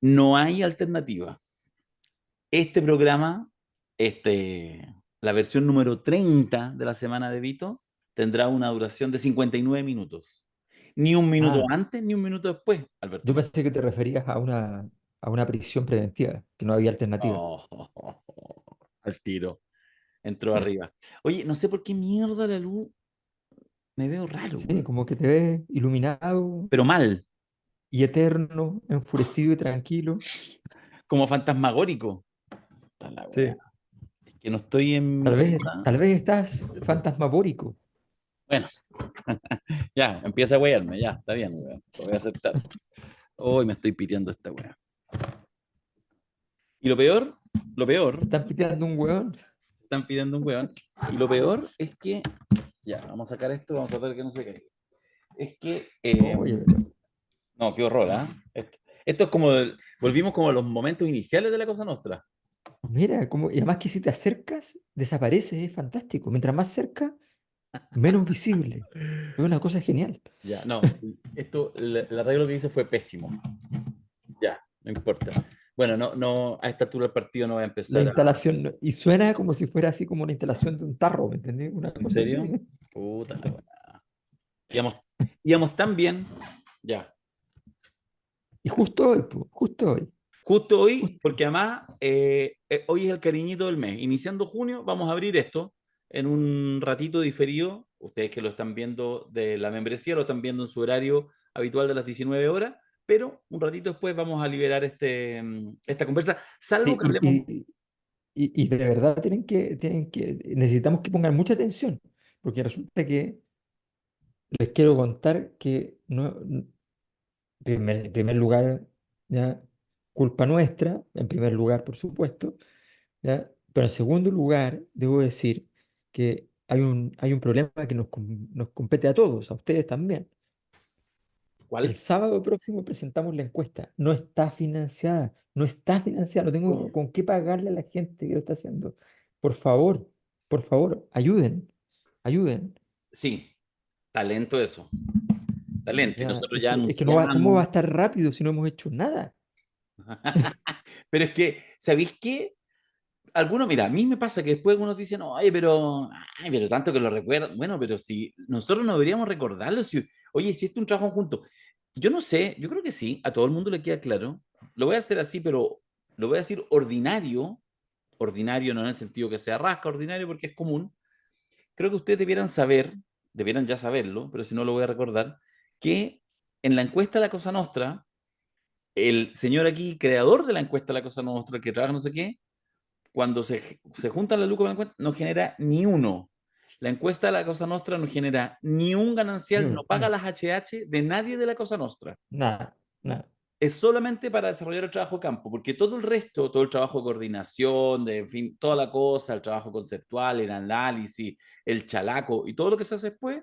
No hay alternativa. Este programa, la versión número 30 de la semana de Vito, tendrá una duración de 59 minutos. Ni un minuto Ah, antes, ni un minuto después, Alberto yo Mesa. pensé que te referías a una prisión preventiva, que no había alternativa. Oh, al tiro, entró arriba. Oye, no sé por qué mierda la luz me veo raro, Sí, weón. como que te ves iluminado Pero mal, y eterno, enfurecido y tranquilo. como fantasmagórico. Puta la wea. Sí. Es que no estoy en mi casa. Tal vez estás fantasmagórico. Bueno, ya, empieza a wearme, ya, está bien, weón. Lo voy a aceptar. Hoy me estoy piteando esta wea. Y lo peor, Te están piteando un hueón. están pidiendo un weón. Y lo peor es que, ya, vamos a sacar esto, vamos a tratar de que no se caiga. Es que, Oye, pero no, qué horror, ¿ah? Esto es como, volvimos como a los momentos iniciales de la Cosa Nostra. mira, como, y además que si te acercas, desaparece, es fantástico. Mientras más cerca, menos visible. Es una cosa genial. Ya, no, esto, el arreglo que hice fue pésimo. Ya, no importa. Bueno, no, a esta altura del partido no voy a La empezar a... instalación, y suena como si fuera así como una instalación de un tarro, ¿me entendés? Una ¿En cosa así. serio? Puta la weá. Íbamos, íbamos tan bien. Ya. Y justo hoy, po, justo hoy. Justo hoy, Justo. porque además hoy es el cariñito del mes. Iniciando junio, vamos a abrir esto en un ratito diferido. Ustedes que lo están viendo de la membresía, lo están viendo en su horario habitual de las 19 horas, pero un ratito después vamos a liberar esta conversa, salvo Sí, que hablemos... y de verdad necesitamos que pongan mucha atención, porque resulta que les quiero contar que no, en primer lugar, ya, culpa nuestra, en primer lugar, por supuesto, ¿ya? Pero en segundo lugar, debo decir que hay un problema que nos compete a todos, a ustedes también. El ¿Cuál? sábado próximo presentamos la encuesta. No está financiada, no está financiada, no tengo ¿Cómo? con qué pagarle a la gente que lo está haciendo. Por por favor, ayuden, ayuden. Sí, talento eso. Talento. Y Ya, nosotros ya es que no va, ¿cómo va a anunciamos. estar rápido si no hemos hecho nada? Pero es que, ¿sabéis qué? Algunos, mira, a mí me pasa que después algunos dicen, ay, pero tanto que lo recuerdo. Bueno, pero si nosotros no deberíamos recordarlo, si, oye, si este es un trabajo conjunto. Yo no sé, yo creo que sí, a todo el mundo le queda claro. Lo voy a hacer así, pero lo voy a decir ordinario, ordinario no en el sentido que sea rasca, ordinario porque es común. Creo que ustedes debieran saber, debieran ya saberlo, pero si no lo voy a recordar, que en la encuesta de la Cosa Nostra, el señor aquí, creador de la encuesta de la Cosa Nostra, el que trabaja no sé qué, cuando se juntan las lucas con la encuesta, no genera ni uno. La encuesta de la Cosa Nostra no genera ni un Ni ganancial, no uno, paga las HH de nadie de la Cosa Nostra. nada, nada. Es solamente para desarrollar el trabajo campo, porque todo el resto, todo el trabajo de coordinación, de en fin, toda la cosa, el trabajo conceptual, el análisis, el chalaco y todo lo que se hace después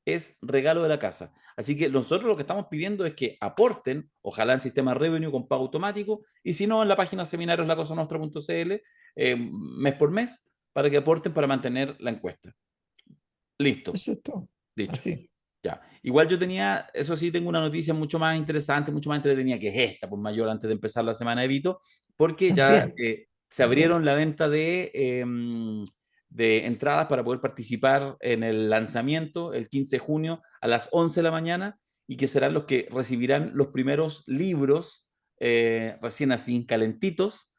es regalo de la casa. Así que nosotros lo que estamos pidiendo es que aporten, ojalá en sistema revenue con pago automático, y si no, en la página seminarioslacosanostra.cl, mes por mes, para que aporten para mantener la encuesta. Listo, Eso es todo. dicho. Así. Ya. Igual yo tenía, eso sí, tengo una noticia mucho más interesante, mucho más entretenida que es esta, pues mayor antes de empezar la semana de Vito, porque ya También, se también. abrieron la venta de entradas para poder participar en el lanzamiento el 15 de junio a las 11 de la mañana y que serán los que recibirán los primeros libros recién así calentitos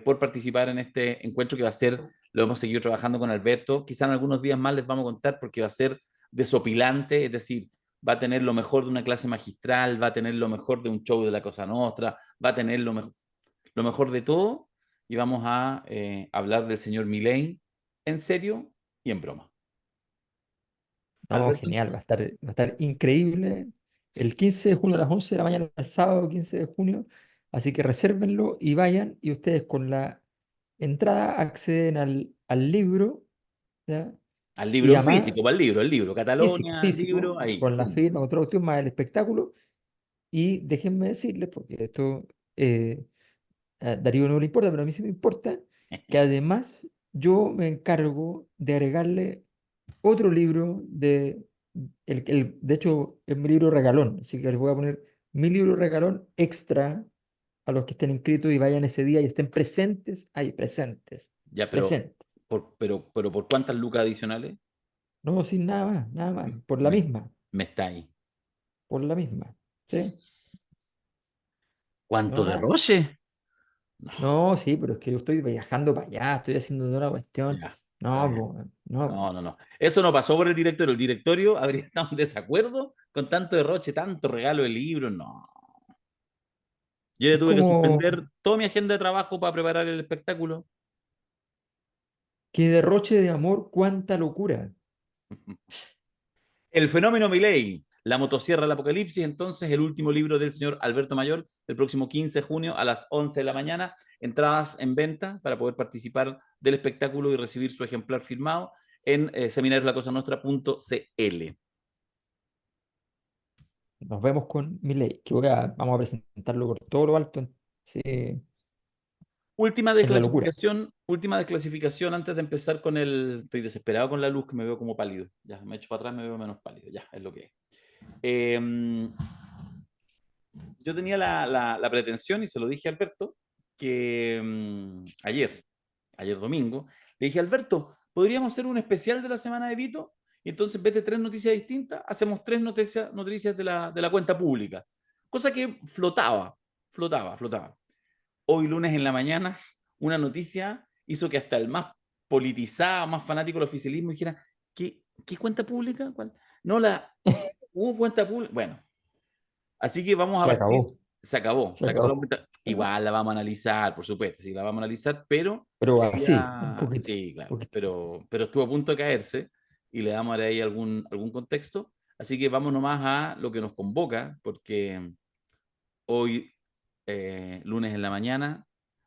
por participar en este encuentro que va a ser, lo hemos seguido trabajando con Alberto, quizá en algunos días más les vamos a contar porque va a ser desopilante, es decir, va a tener lo mejor de una clase magistral, va a tener lo mejor de un show de la Cosa Nostra, va a tener lo mejor de todo y vamos a hablar del señor Milei en serio y en broma. No, Alberto, genial, va a estar increíble. sí. El 15 de junio a las 11 de la mañana, el sábado 15 de junio. Así que resérvenlo y vayan y ustedes con la entrada acceden al libro, ¿ya? Al Y libro además, físico, para el libro, físico, Catalonia, físico, libro, ahí, con la pum. firma, con toda la cuestión, más el espectáculo. Y déjenme decirles, porque esto a Darío no le importa, pero a mí sí me importa, que además yo me encargo de agregarle otro libro de hecho es mi libro regalón, así que les voy a poner mi libro regalón extra, a los que estén inscritos y vayan ese día y estén presentes, ahí, presentes, Ya, presentes. pero ¿por cuántas lucas adicionales? No, sin nada más, Me, me está ahí. por la misma, ¿sí? ¿Cuánto No, derroche? No, no, sí, pero es que yo estoy viajando para allá, estoy haciendo una cuestión. ya, está No, bien. po, no, po. No, no, no. Eso no pasó por el directorio. El directorio habría estado en desacuerdo con tanto derroche, tanto regalo de libros. No. Yo le Es tuve que como suspender toda mi agenda de trabajo para preparar el espectáculo. que derroche de amor, cuánta locura. El fenómeno Milei, la motosierra del apocalipsis, entonces el último libro del señor Alberto Mayor, el próximo 15 de junio a las 11 de la mañana, entradas en venta para poder participar del espectáculo y recibir su ejemplar firmado en seminarioslacosanuestra.cl. Nos vemos con Milei, que vamos a presentarlo por todo lo alto, sí, en la locura. Última desclasificación antes de empezar con el... Estoy desesperado con la luz, que me veo como pálido. Ya, me echo para atrás, me veo menos pálido. Ya, es lo que es. Eh, yo tenía la pretensión, y se lo dije a Alberto, que ayer domingo, le dije, Alberto, ¿podríamos hacer un especial de la semana de Vito? Y entonces, en vez de tres noticias distintas, hacemos tres noticias de la cuenta pública. Cosa que flotaba. Hoy lunes en la mañana, una noticia hizo que hasta el más politizado, más fanático del oficialismo dijera, ¿qué cuenta pública? ¿Cuál? No, hubo cuenta pública. Bueno, así que vamos a Se partir, acabó, se se acabó la acabó. cuenta. Igual la vamos a analizar, por supuesto, sí, la vamos a analizar, pero Pero así, un sería, poquito, sí, claro, poquito. pero estuvo a punto de caerse y le damos ahí algún contexto. Así que vamos nomás a lo que nos convoca, porque hoy, lunes en la mañana,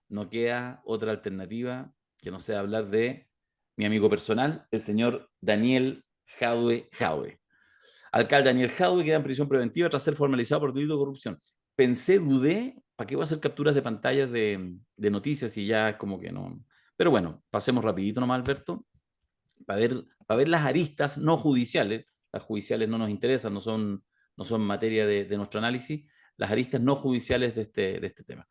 no queda otra alternativa que no sea hablar de mi amigo personal, el señor Daniel Jadwe. Alcalde Daniel Jadwe queda en prisión preventiva tras ser formalizado por delito de corrupción. Dudé, ¿para qué voy a hacer capturas de pantallas noticias y ya es como que no? Pero bueno, pasemos rapidito nomás, Alberto, para ver las aristas no judiciales. Las judiciales no nos interesan, no son materia de nuestro análisis. Las aristas no judiciales de este tema.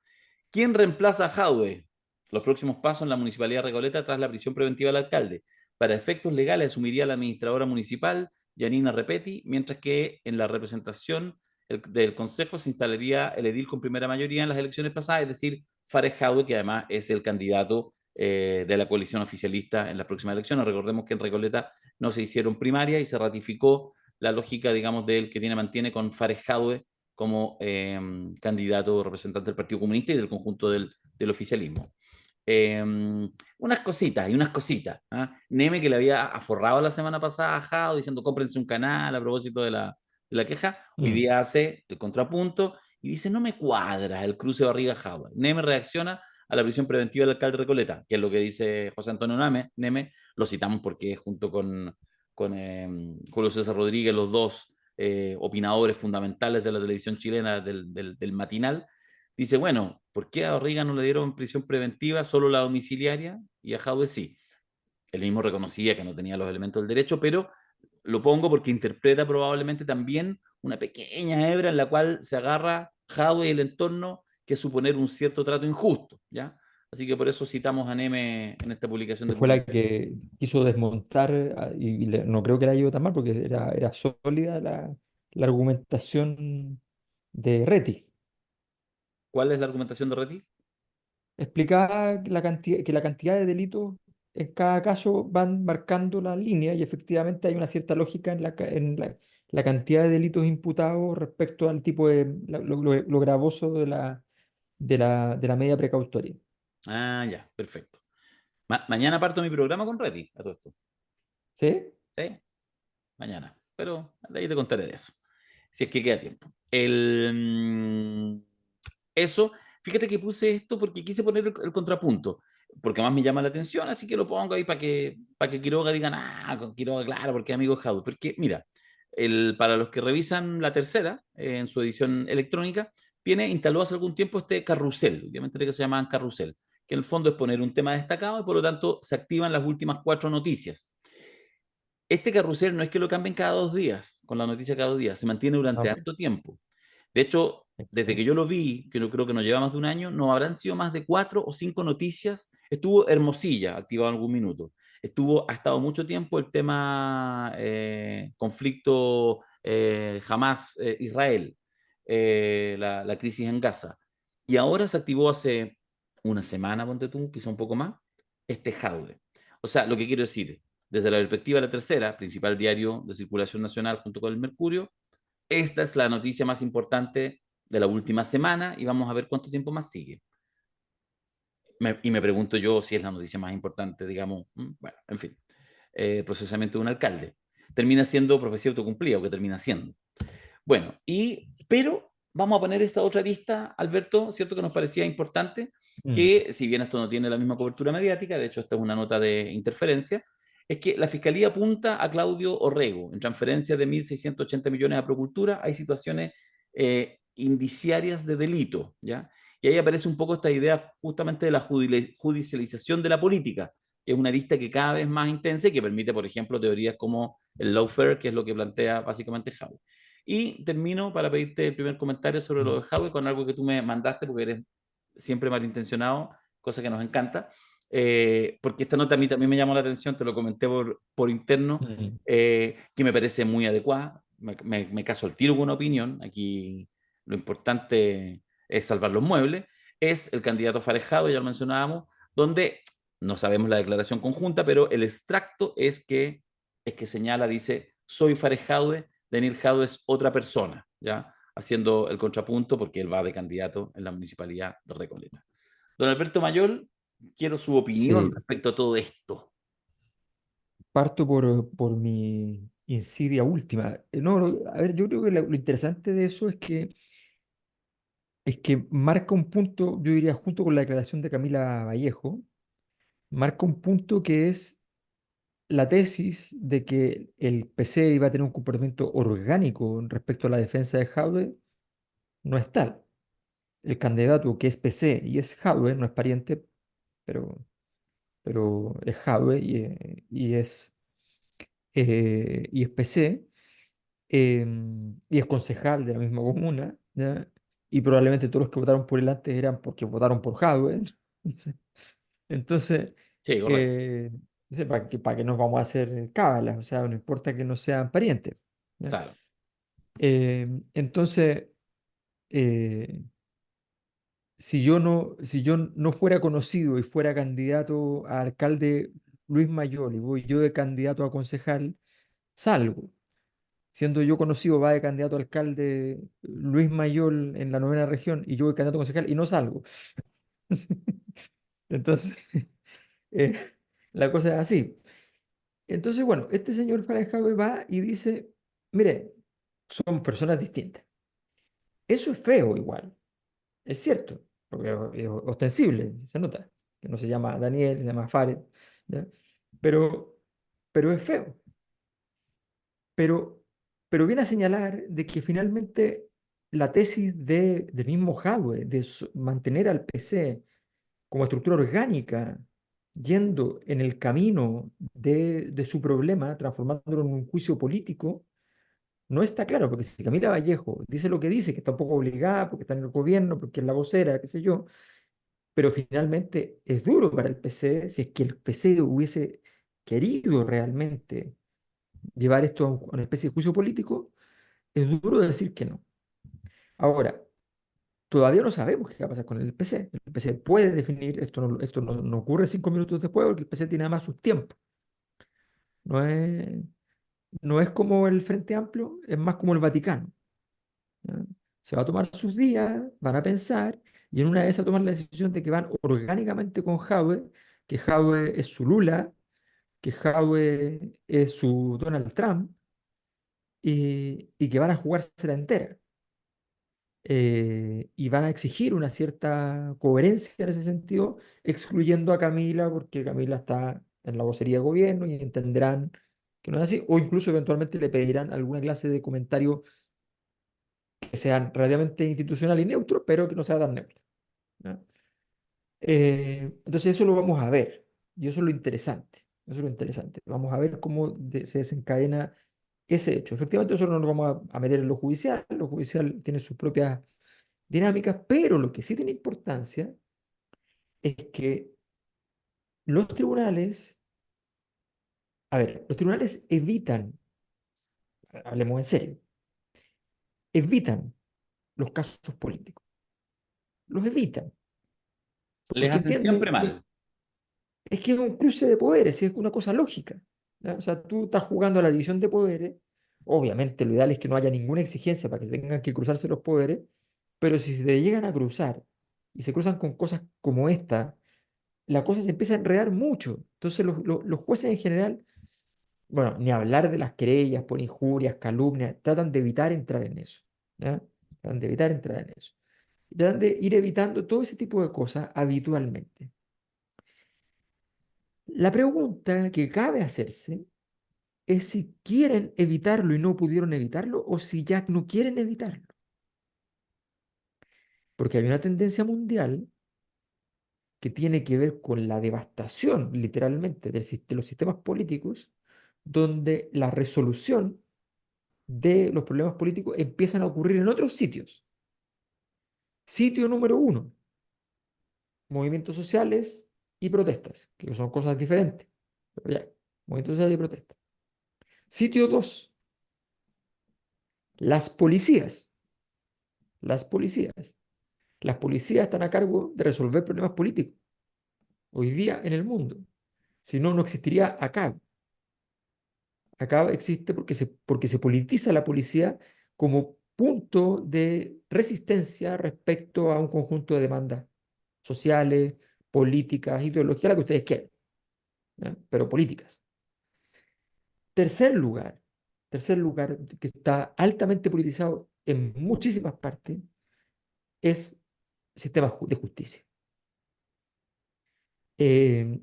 ¿Quién reemplaza a Jadwe? Los próximos pasos en la Municipalidad de Recoleta tras la prisión preventiva del alcalde. Para efectos legales asumiría la administradora municipal, Yanina Repetti, mientras que en la representación del Consejo se instalaría el edil con primera mayoría en las elecciones pasadas, es decir, Fares Jadwe, que además es el candidato de la coalición oficialista en las próximas elecciones. Recordemos que en Recoleta no se hicieron primarias y se ratificó la lógica, digamos, del que mantiene con Fares Jadwe como candidato representante del Partido Comunista y del conjunto del oficialismo. Eh, unas cositas y unas cositas. ¿Ah? Neme, que le había aforrado la semana pasada a Jado diciendo cómprense un canal a propósito de la queja, hoy Mm. día hace el contrapunto y dice, no me cuadra el cruce Barriga-Jado. Neme reacciona a la prisión preventiva del alcalde Recoleta, que es lo que dice José Antonio Neme, lo citamos porque junto con Julio César Rodríguez, los dos opinadores fundamentales de la televisión chilena del matinal, dice, bueno, ¿por qué a Barriga no le dieron prisión preventiva, solo la domiciliaria, y a Jadwe sí? Él mismo reconocía que no tenía los elementos del derecho, pero lo pongo porque interpreta probablemente también una pequeña hebra en la cual se agarra Jadwe y el entorno, que es suponer un cierto trato injusto, ¿ya? Así que por eso citamos a Neme en esta publicación Que de fue la publicidad. que quiso desmontar, no creo que la haya ido tan mal porque era sólida la argumentación de Rettig. ¿Cuál es la argumentación de Reti? Explicaba que la cantidad de delitos en cada caso van marcando la línea y efectivamente hay una cierta lógica la cantidad de delitos imputados respecto al tipo de lo gravoso de la medida precautoria. Ah, ya, perfecto. Mañana parto mi programa con Reti, a todo esto. ¿Sí? ¿Sí? Mañana. Pero de ahí te contaré de eso. Si es que queda tiempo. Eso, fíjate que puse esto porque quise poner el contrapunto, porque más me llama la atención, así que lo pongo ahí para que Quiroga digan, ah, con Quiroga, claro, porque es amigo de Jaude. Porque, mira, para los que revisan la tercera, en su edición electrónica, instaló hace algún tiempo este carrusel, obviamente que se llamaban carrusel, que en el fondo es poner un tema destacado y por lo tanto se activan las últimas cuatro noticias. Este carrusel no es que lo cambien cada 2 días, con la noticia cada 2 días, se mantiene durante No, harto tiempo. De hecho, desde que Exacto. yo lo vi, que no creo que nos lleva más de un año, no habrán sido más de 4 o 5 noticias. Estuvo Hermosilla activado en algún minuto. Ha estado mucho tiempo el tema conflicto Hamas-Israel, la crisis en Gaza. Y ahora se activó hace una semana, ponte tú, quizá un poco más, este Jaude. O sea, lo que quiero decir, desde la perspectiva de la tercera, principal diario de circulación nacional junto con el Mercurio, esta es la noticia más importante de la última semana y vamos a ver cuánto tiempo más sigue. Y me pregunto yo si es la noticia más importante, digamos, bueno, en fin, procesamiento de un alcalde. Termina siendo profecía autocumplida, o que termina siendo. Bueno, pero vamos a poner esta otra lista, Alberto, ¿cierto? Que nos parecía importante, Mm, que si bien esto no tiene la misma cobertura mediática, de hecho esta es una nota de interferencia, es que la Fiscalía apunta a Claudio Orrego en transferencias de 1.680 millones a Procultura. Hay situaciones indiciarias de delito, ¿ya? Y ahí aparece un poco esta idea justamente de la judicialización de la política, que es una lista que cada vez más intensa y que permite, por ejemplo, teorías como el lawfare, que es lo que plantea básicamente Howe. Y termino para pedirte el primer comentario sobre lo mm, de Howe con algo que tú me mandaste, porque eres siempre malintencionado, cosa que nos encanta. Porque esta nota a mí también me llamó la atención, te lo comenté por interno, mm. que me parece muy adecuada. Me caso al tiro con una opinión. Aquí lo importante es salvar los muebles. Es el candidato Farejado, ya lo mencionábamos, donde no sabemos la declaración conjunta, pero el extracto es que señala, dice, soy Farejado, Daniel Jado es otra persona, ¿ya? Haciendo el contrapunto porque él va de candidato en la municipalidad de Recoleta. Don Alberto Mayol, quiero su opinión Sí, respecto a todo esto. parto por mi insidia última. No, a ver, yo creo que lo interesante de eso es que marca un punto, yo diría, junto con la declaración de Camila Vallejo, marca un punto que es la tesis de que el PC iba a tener un comportamiento orgánico respecto a la defensa de Jadwe no es tal. El candidato que es PC y es Jadwe, no es pariente, pero, pero es Jadwe y es PC, y es concejal de la misma comuna, ¿ya? Y probablemente todos los que votaron por él antes eran porque votaron por Jadwe. Entonces, Sí, correcto. eh, ¿para qué nos vamos a hacer cábalas? O sea, no importa que no sean parientes. ¿Ya? Claro, Entonces, eh, si yo no fuera conocido y fuera candidato a alcalde Luis Mayol y voy yo de candidato a concejal, salgo. Siendo yo conocido, va de candidato a alcalde Luis Mayol en la novena región y yo de candidato a concejal y no salgo. Entonces, eh, la cosa es así. Entonces, bueno, este señor Farajave va y dice, mire, son personas distintas. Eso es feo igual, es cierto, porque es ostensible, se nota, que no se llama Daniel, se llama Fared, ¿ya? Pero, pero es feo. Pero, pero viene a señalar de que finalmente la tesis del mismo Hadwe, de mantener al PC como estructura orgánica, yendo en el camino de su problema, transformándolo en un juicio político, no está claro, porque si Camila Vallejo dice lo que dice, que está un poco obligada, porque está en el gobierno, porque es la vocera, qué sé yo, pero finalmente es duro para el PC si es que el PC hubiese querido realmente llevar esto a una especie de juicio político, es duro decir que no. Ahora, todavía no sabemos qué va a pasar con el PC. El PC puede definir, esto no ocurre 5 minutos después, porque el PC tiene además sus tiempos. No es, no es como el Frente Amplio, es más como el Vaticano. ¿Ya? Se va a tomar sus días, van a pensar, y en una de esas tomar la decisión de que van orgánicamente con Jadwe, que Jadwe es su Lula, que Jadwe es su Donald Trump, y que van a jugársela entera. Y van a exigir una cierta coherencia en ese sentido, excluyendo a Camila, porque Camila está en la vocería de gobierno y entenderán que no es así, o incluso eventualmente le pedirán alguna clase de comentario que sean relativamente institucional y neutro, pero que no sea tan neutro. ¿Ya? Entonces eso lo vamos a ver, y eso es lo interesante. Eso es lo interesante. Vamos a ver cómo se desencadena. ese hecho. Efectivamente, nosotros no nos vamos a meter en lo judicial tiene sus propias dinámicas, pero lo que sí tiene importancia es que los tribunales, a ver, los tribunales evitan, hablemos en serio, evitan los casos políticos, los evitan, Les porque hacen siempre entienden que mal. es que es un cruce de poderes, es una cosa lógica. ¿Ya? O sea, tú estás jugando a la división de poderes, obviamente lo ideal es que no haya ninguna exigencia para que tengan que cruzarse los poderes, pero si se te llegan a cruzar y se cruzan con cosas como esta, la cosa se empieza a enredar mucho. Entonces los jueces en general, bueno, ni hablar de las querellas por injurias, calumnias, tratan de evitar entrar en eso. ¿Ya? Tratan de evitar entrar en eso. Tratan de ir evitando todo ese tipo de cosas habitualmente. La pregunta que cabe hacerse es si quieren evitarlo y no pudieron evitarlo o si ya no quieren evitarlo. Porque hay una tendencia mundial que tiene que ver con la devastación, literalmente, de los sistemas políticos, donde la resolución de los problemas políticos empiezan a ocurrir en otros sitios. Sitio número uno, movimientos sociales y protestas, que son cosas diferentes. Pero ya, movimientos sociales y protestas. Sitio dos, las policías. Las policías. Las policías están a cargo de resolver problemas políticos hoy día en el mundo. Si no, no existiría acá. Acá existe porque se politiza la policía como punto de resistencia respecto a un conjunto de demandas sociales, políticas, ideológicas, la que ustedes quieran, ¿ya? Pero políticas. Tercer lugar, tercer lugar que está altamente politizado en muchísimas partes es el sistema de justicia. Eh,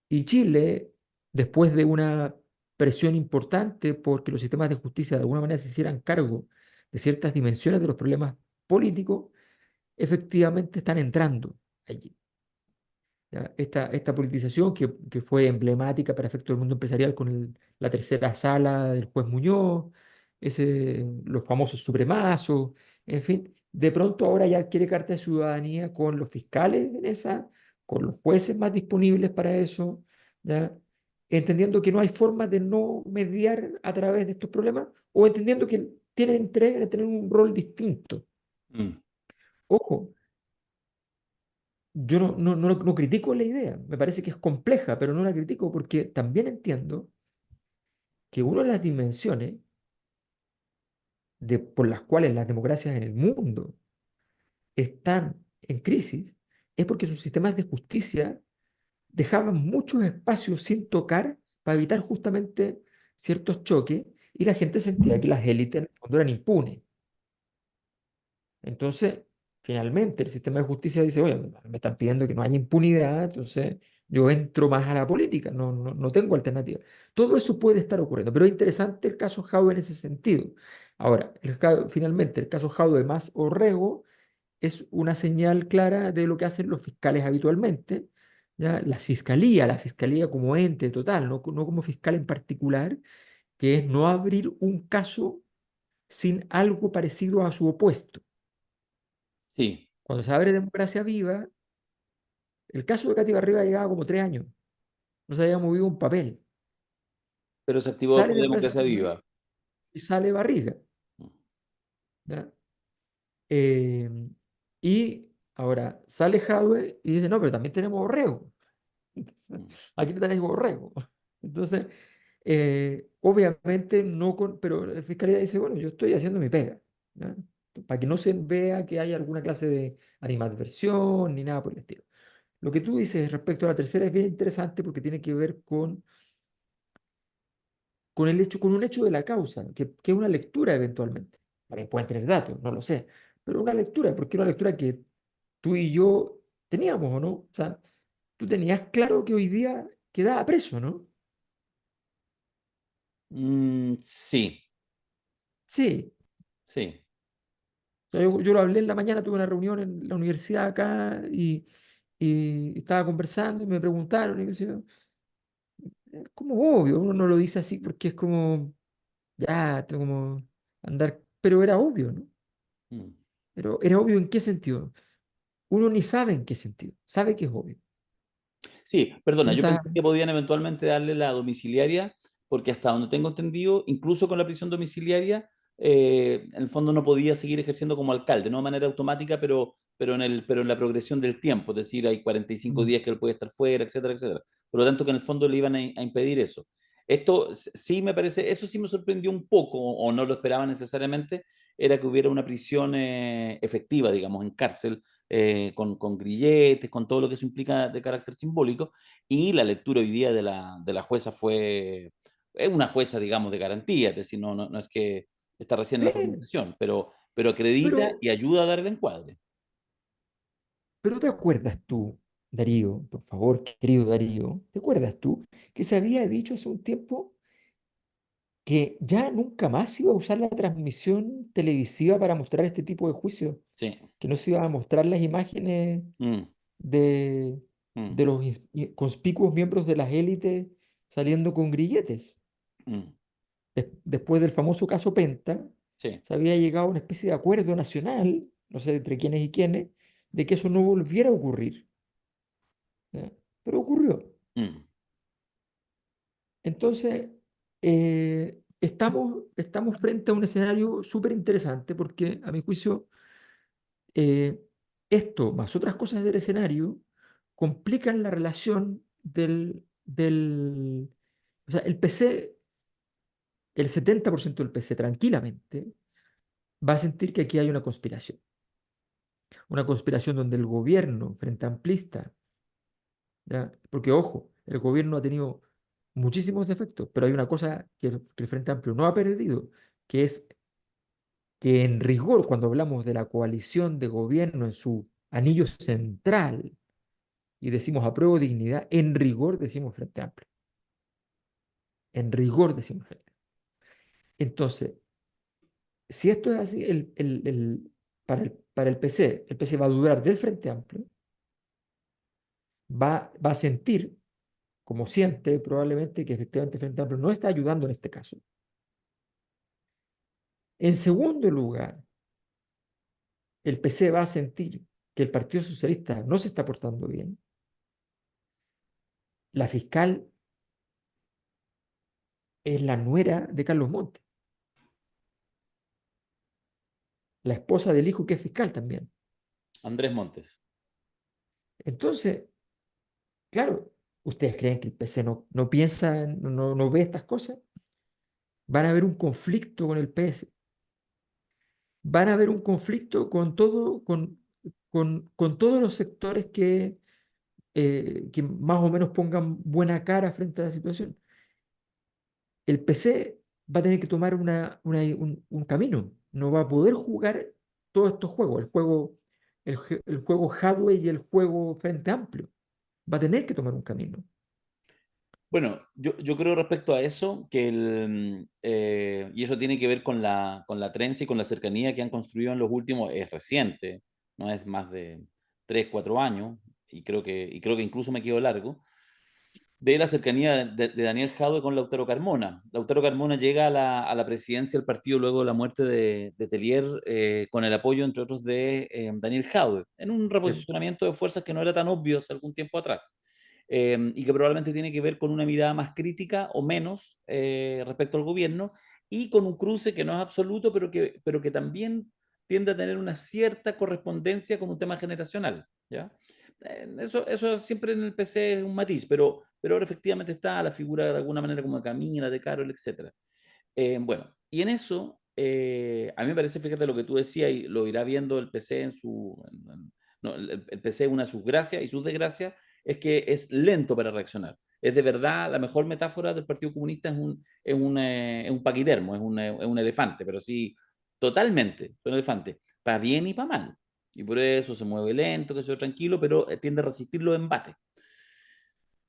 y Chile, después de una presión importante porque los sistemas de justicia de alguna manera se hicieran cargo de ciertas dimensiones de los problemas políticos, efectivamente están entrando allí. ¿Ya? Esta politización que fue emblemática para efecto del mundo empresarial con la tercera sala del juez Muñoz, los famosos supremazos, en fin, de pronto ahora ya adquiere carta de ciudadanía con los fiscales en esa, con los jueces más disponibles para eso, ¿ya? Entendiendo que no hay forma de no mediar a través de estos problemas o entendiendo que tienen interés en tener un rol distinto. Mm, Ojo, yo no critico la idea, me parece que es compleja, pero no la critico porque también entiendo que una de las dimensiones por las cuales las democracias en el mundo están en crisis es porque sus sistemas de justicia dejaban muchos espacios sin tocar para evitar justamente ciertos choques y la gente sentía que las élites en el fondo eran impunes. Entonces, finalmente, el sistema de justicia dice, oye, me están pidiendo que no haya impunidad, entonces yo entro más a la política, no tengo alternativa. Todo eso puede estar ocurriendo, pero es interesante el caso Jau en ese sentido. Ahora, finalmente, el caso Jau de Mas Orrego es una señal clara de lo que hacen los fiscales habitualmente, ¿ya? La fiscalía como ente total, no como fiscal en particular, que es no abrir un caso sin algo parecido a su opuesto. sí, Cuando se abre Democracia Viva, el caso de Katy Barriga llevaba como 3 años, no se había movido un papel. pero se activó Sale después Democracia Democracia Viva Viva. y sale Barriga. ¿Ya? Eh, y ahora sale Jadwe y dice, no, pero también tenemos Borrego. Entonces, Mm, aquí tenemos Borrego. Entonces, obviamente no pero la fiscalía dice, bueno, yo estoy haciendo mi pega, ¿ya? Para que no se vea que hay alguna clase de animadversión ni nada por el estilo. Lo que tú dices respecto a la tercera es bien interesante porque tiene que ver con el hecho, con un hecho de la causa, que es una lectura eventualmente. También pueden tener datos, no lo sé, pero una lectura, porque una lectura que tú y yo teníamos, ¿o no? O sea, tú tenías claro que hoy día quedaba preso, ¿no? sí, Sí. sí. O sea, yo lo hablé en la mañana, tuve una reunión en la universidad acá y estaba conversando y me preguntaron, y qué sé yo. Es como obvio, uno no lo dice así porque es como ya, tengo como andar, pero era obvio, ¿no? Mm. Pero era obvio en qué sentido. Uno ni sabe en qué sentido, sabe que es obvio. Sí, perdona, Uno yo pensé sabe, que podían eventualmente darle la domiciliaria, porque hasta donde tengo entendido, incluso con la prisión domiciliaria, en el fondo no podía seguir ejerciendo como alcalde, no de manera automática, pero en la progresión del tiempo, es decir, hay 45 mm, días que él puede estar fuera, etcétera, etcétera. Por lo tanto, que en el fondo le iban a impedir eso. Esto sí me parece, eso sí me sorprendió un poco, o no lo esperaba necesariamente, era que hubiera una prisión efectiva, digamos, en cárcel, con grilletes, con todo lo que eso implica de carácter simbólico, y la lectura hoy día de la jueza fue, es una jueza, digamos, de garantía, es decir, no es que está recién en la sí, formalización, pero acredita pero, y ayuda a dar el encuadre. pero ¿te acuerdas tú, Darío, por favor, querido Darío, ¿te acuerdas tú que se había dicho hace un tiempo que ya nunca más iba a usar la transmisión televisiva para mostrar este tipo de juicios? Sí. Que no se iban a mostrar las imágenes Mm, de, mm, de los conspicuos miembros de las élites saliendo con grilletes. mm. Después del famoso caso Penta, Sí. se había llegado a una especie de acuerdo nacional, no sé entre quiénes y quiénes, de que eso no volviera a ocurrir. ¿Ya? Pero ocurrió. Mm. Entonces, estamos frente a un escenario súper interesante porque, a mi juicio, eh, esto más otras cosas del escenario complican la relación o sea, el PC, el 70% del PC tranquilamente va a sentir que aquí hay una conspiración donde el gobierno frente amplista, ¿ya? Porque ojo, el gobierno ha tenido muchísimos defectos, pero hay una cosa que el Frente Amplio no ha perdido, que es que en rigor, cuando hablamos de la coalición de gobierno en su anillo central y decimos apruebo dignidad, en rigor decimos Frente Amplio, en rigor decimos Frente Amplio. Entonces, si esto es así, para el PC va a dudar del Frente Amplio, va a sentir, como siente probablemente, que efectivamente el Frente Amplio no está ayudando en este caso. En segundo lugar, el PC va a sentir que el Partido Socialista no se está portando bien. La fiscal es la nuera de Carlos Montes, la esposa del hijo que es fiscal también. Andrés Montes. Entonces, claro, ¿ustedes creen que el PC no piensa, no ve estas cosas? Van a haber un conflicto con el PS, van a haber un conflicto con todos los sectores que más o menos pongan buena cara frente a la situación. El PC va a tener que tomar un camino, no va a poder jugar todos estos juegos, el juego hardware y el juego frente amplio, va a tener que tomar un camino. Bueno, yo creo respecto a eso que y eso tiene que ver con la trenza y con la cercanía que han construido en los últimos, es reciente, no es más de 3 4 años, y creo que incluso me quedo largo, de la cercanía de Daniel Jadwe con Lautaro Carmona. Lautaro Carmona llega a la presidencia del partido luego de la muerte de Tellier, con el apoyo, entre otros, de Daniel Jadwe, en un Sí. reposicionamiento de fuerzas que no era tan obvio hace algún tiempo atrás, y que probablemente tiene que ver con una mirada más crítica o menos respecto al gobierno, y con un cruce que no es absoluto, pero que también tiende a tener una cierta correspondencia con un tema generacional, ¿ya? Eso siempre en el PC es un matiz, pero ahora efectivamente está la figura de alguna manera como de Camila, de Carol, etcétera. Bueno, y en eso, a mí me parece, fíjate lo que tú decías, y lo irá viendo el PC no, el PC, una de sus gracias y sus desgracias, es que es lento para reaccionar. Es de verdad, la mejor metáfora del Partido Comunista es un paquidermo, es un elefante, pero sí, totalmente, es un elefante, para bien y para mal. Y por eso se mueve lento, que se ve tranquilo, pero tiende a resistir los embates.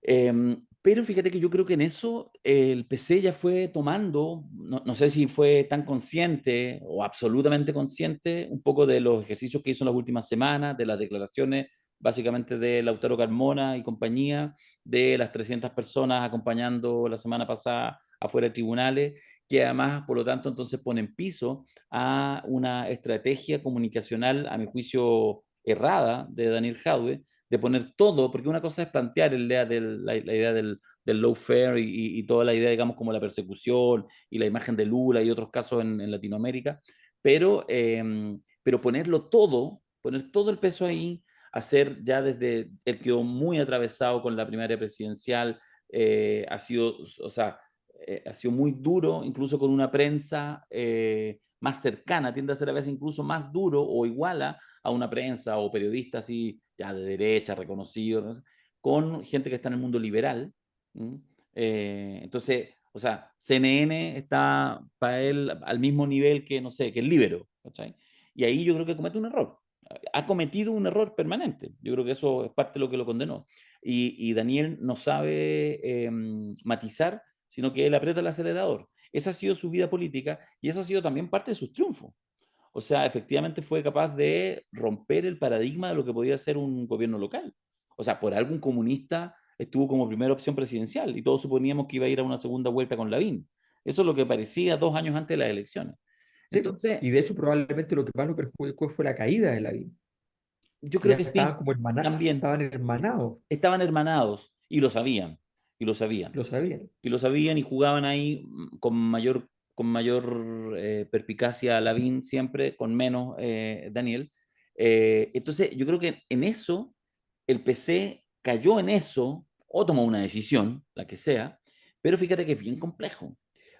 Pero fíjate que yo creo que en eso el PC ya fue tomando, no sé si fue tan consciente o absolutamente consciente, un poco de los ejercicios que hizo en las últimas semanas, de las declaraciones básicamente de Lautaro Carmona y compañía, de las 300 personas acompañando la semana pasada afuera de tribunales, que además, por lo tanto, entonces ponen piso a una estrategia comunicacional, a mi juicio, errada de Daniel Jadwe, de poner todo, porque una cosa es plantear la idea del lawfare y toda la idea, digamos, como la persecución y la imagen de Lula y otros casos en Latinoamérica, pero poner todo el peso ahí, hacer ya desde, él quedó muy atravesado con la primaria presidencial, ha sido, o sea, ha sido muy duro, incluso con una prensa más cercana, tiende a ser a veces incluso más duro o iguala a una prensa o periodista así, ya de derecha, reconocido, ¿no? Con gente que está en el mundo liberal. Entonces, o sea, CNN está para él al mismo nivel que, no sé, que el Libero, ¿cachai? Y ahí yo creo que comete un error. Ha cometido un error permanente. Yo creo que eso es parte de lo que lo condenó. Y Daniel no sabe matizar, sino que él aprieta el acelerador. Esa ha sido su vida política y eso ha sido también parte de sus triunfos. O sea, efectivamente fue capaz de romper el paradigma de lo que podía ser un gobierno local. O sea, por algún comunista estuvo como primera opción presidencial y todos suponíamos que iba a ir a una segunda vuelta con Lavín. Eso es lo que parecía 2 años antes de las elecciones. Sí, po. Entonces, Y de hecho probablemente lo que más lo perjudicó fue la caída de Lavín, yo que creo ya que sí, también. estaban hermanados, Estaban hermanados y lo sabían, y lo sabían. lo sabían. Y lo sabían y jugaban ahí con mayor perspicacia Lavín siempre, con menos Daniel. Entonces, yo creo que en eso el PC cayó en eso o tomó una decisión, la que sea, pero fíjate que es bien complejo,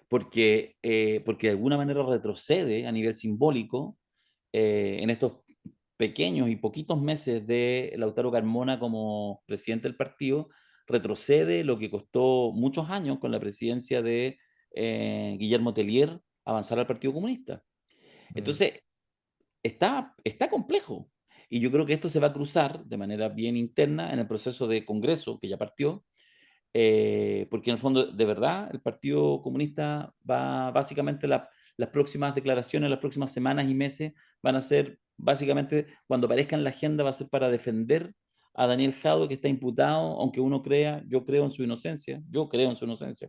porque de alguna manera retrocede a nivel simbólico en estos pequeños y poquitos meses de Lautaro Carmona como presidente del partido, retrocede lo que costó muchos años con la presidencia de Guillermo Tellier avanzar al Partido Comunista. Mm. Entonces, está complejo. Y yo creo que esto se va a cruzar de manera bien interna en el proceso de Congreso que ya partió, porque en el fondo, de verdad, el Partido Comunista va básicamente las próximas declaraciones, las próximas semanas y meses van a ser básicamente, cuando aparezca en la agenda, va a ser para defender a Daniel Jadwe, que está imputado, aunque uno crea, yo creo en su inocencia,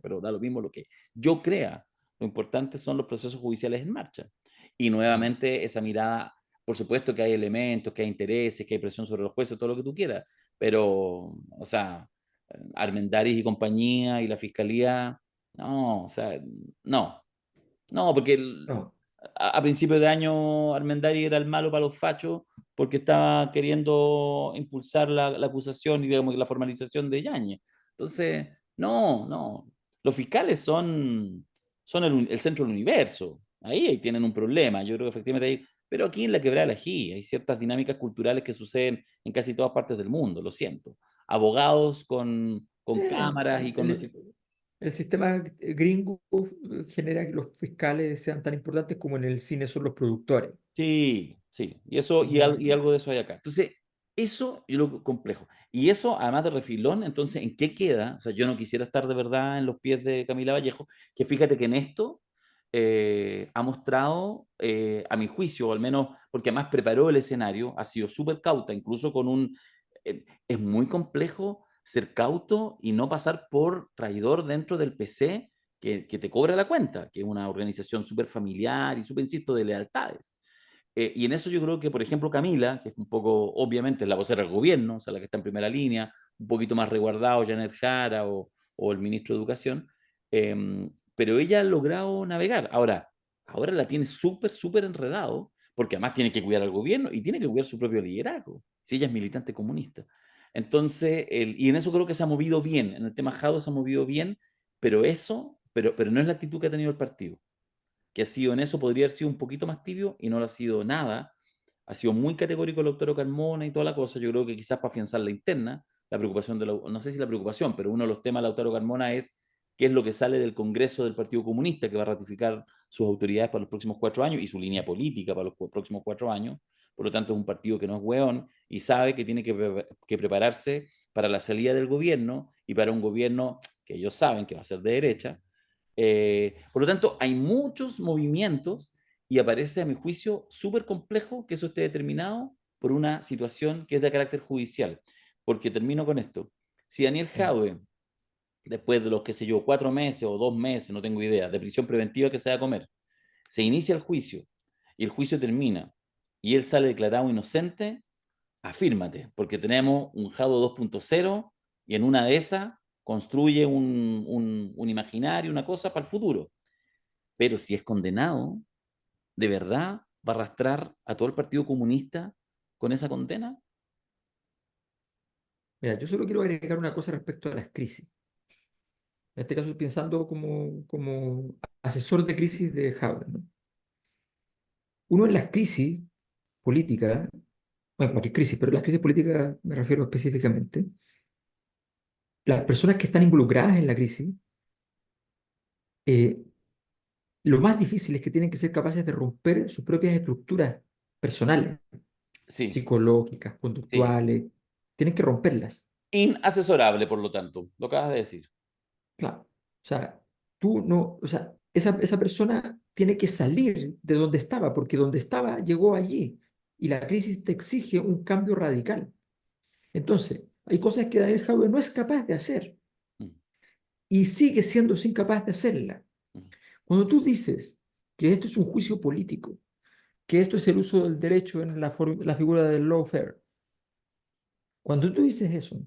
pero da lo mismo lo que yo crea. Lo importante son los procesos judiciales en marcha. Y Mm. nuevamente esa mirada, por supuesto que hay elementos, que hay intereses, que hay presión sobre los jueces, todo lo que tú quieras, pero, o sea, Armendáriz y compañía y la fiscalía, no, o sea, no, no, porque No, a principios de año Armendáriz era el malo para los fachos porque estaba queriendo impulsar la acusación y digamos, la formalización de Yañez. Entonces, no, no, los fiscales son el centro del universo, ahí tienen un problema, yo creo que efectivamente ahí, pero aquí en la Quebrada del Ají hay ciertas dinámicas culturales que suceden en casi todas partes del mundo, lo siento. Abogados con cámaras y con... el sistema gringo genera que los fiscales sean tan importantes como en el cine son los productores. Sí, sí, y eso y Mm. algo de eso hay acá. Entonces, eso es lo complejo. Y eso, además de refilón, entonces, ¿en qué queda? O sea, yo no quisiera estar de verdad en los pies de Camila Vallejo, que fíjate que en esto ha mostrado, a mi juicio, o al menos porque además preparó el escenario, ha sido súper cauta, incluso con un... es muy complejo ser cauto y no pasar por traidor dentro del PC que te cobra la cuenta, que es una organización súper familiar y súper, insisto, de lealtades. Y en eso yo creo que, por ejemplo, Camila, que es un poco, obviamente, es la vocera del gobierno, o sea, la que está en primera línea, un poquito más resguardado, Janet Jara o el ministro de Educación, pero ella ha logrado navegar. Ahora la tiene súper, súper enredado, porque además tiene que cuidar al gobierno y tiene que cuidar su propio liderazgo, si ella es militante comunista. Entonces, y en eso creo que se ha movido bien, en el tema Jado se ha movido bien, pero no es la actitud que ha tenido el partido, que ha sido en eso, podría haber sido un poquito más tibio y no lo ha sido nada. Ha sido muy categórico el doctor Carmona y toda la cosa. Yo creo que quizás para afianzar la interna, la preocupación no sé si la preocupación, pero uno de los temas de Lautaro Carmona es qué es lo que sale del Congreso del Partido Comunista, que va a ratificar sus autoridades para los próximos 4 años y su línea política para los próximos 4 años. Por lo tanto, es un partido que no es hueón y sabe que tiene que prepararse para la salida del gobierno y para un gobierno que ellos saben que va a ser de derecha, por lo tanto, hay muchos movimientos y aparece, a mi juicio, súper complejo que eso esté determinado por una situación que es de carácter judicial. Porque termino con esto. Si Daniel Mm. Jadwe después de los, qué sé yo, 4 meses o 2 meses, no tengo idea, de prisión preventiva que se va a comer, se inicia el juicio y el juicio termina y él sale declarado inocente, afírmate, porque tenemos un Jado 2.0 y en una de esas construye un imaginario, una cosa para el futuro. Pero si es condenado, ¿de verdad va a arrastrar a todo el Partido Comunista con esa condena? Mira, yo solo quiero agregar una cosa respecto a las crisis. En este caso, pensando como asesor de crisis de Howard, ¿no? Uno en las crisis políticas, bueno, cualquier crisis, pero en las crisis políticas me refiero específicamente, las personas que están involucradas en la crisis, eh, lo más difícil es que tienen que ser capaces de romper sus propias estructuras personales, Sí, psicológicas, sí. conductuales, tienen que romperlas. Inasesorable, por lo tanto, lo acabas de decir. Claro. O sea, tú no, o sea, esa persona tiene que salir de donde estaba, porque donde estaba llegó allí y la crisis te exige un cambio radical. Entonces, hay cosas que Daniel Jaue no es capaz de hacer Mm, y sigue siendo incapaz de hacerla. mm, Cuando tú dices que esto es un juicio político, que esto es el uso del derecho en la figura del lawfare, cuando tú dices eso,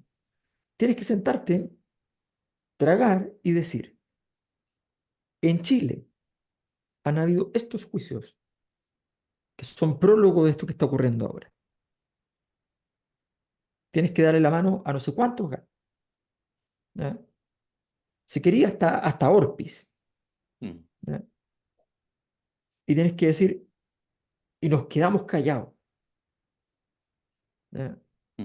tienes que sentarte, tragar y decir, en Chile han habido estos juicios que son prólogo de esto que está ocurriendo ahora. Tienes que darle la mano a no sé cuántos gatos, ¿ya? Si quería hasta Orpis, mm, ¿ya? Y tienes que decir, y nos quedamos callados, ¿ya? mm,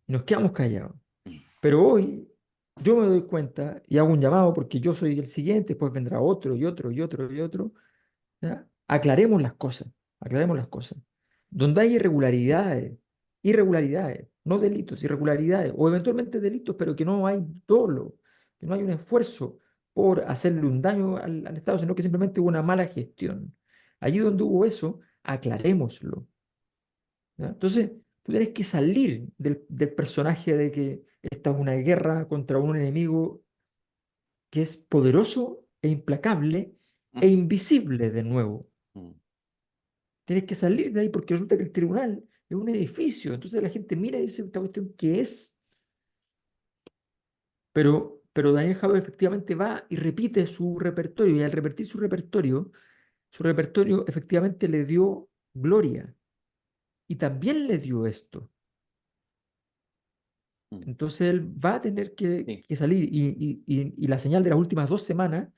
Y nos quedamos callados. mm, Pero hoy yo me doy cuenta y hago un llamado porque yo soy el siguiente, después vendrá otro y otro y otro y otro. ¿Ya? Aclaremos las cosas, aclaremos las cosas. Donde hay irregularidades, no delitos, irregularidades, o eventualmente delitos, pero que no hay dolo, que no hay un esfuerzo por hacerle un daño al Estado, sino que simplemente hubo una mala gestión. Allí donde hubo eso, aclarémoslo. ¿Ya? Entonces, tú tienes que salir del personaje de que esta es una guerra contra un enemigo que es poderoso e implacable e mm, invisible de nuevo. mm, Tienes que salir de ahí porque resulta que el tribunal es un edificio. Entonces la gente mira y dice, ¿esta cuestión qué es? Pero Daniel Jadot efectivamente va y repite su repertorio. Y al repetir su repertorio efectivamente le dio gloria. Y también le dio esto. mm. Entonces él va a tener Sí. que salir. Y la señal de las últimas 2 semanas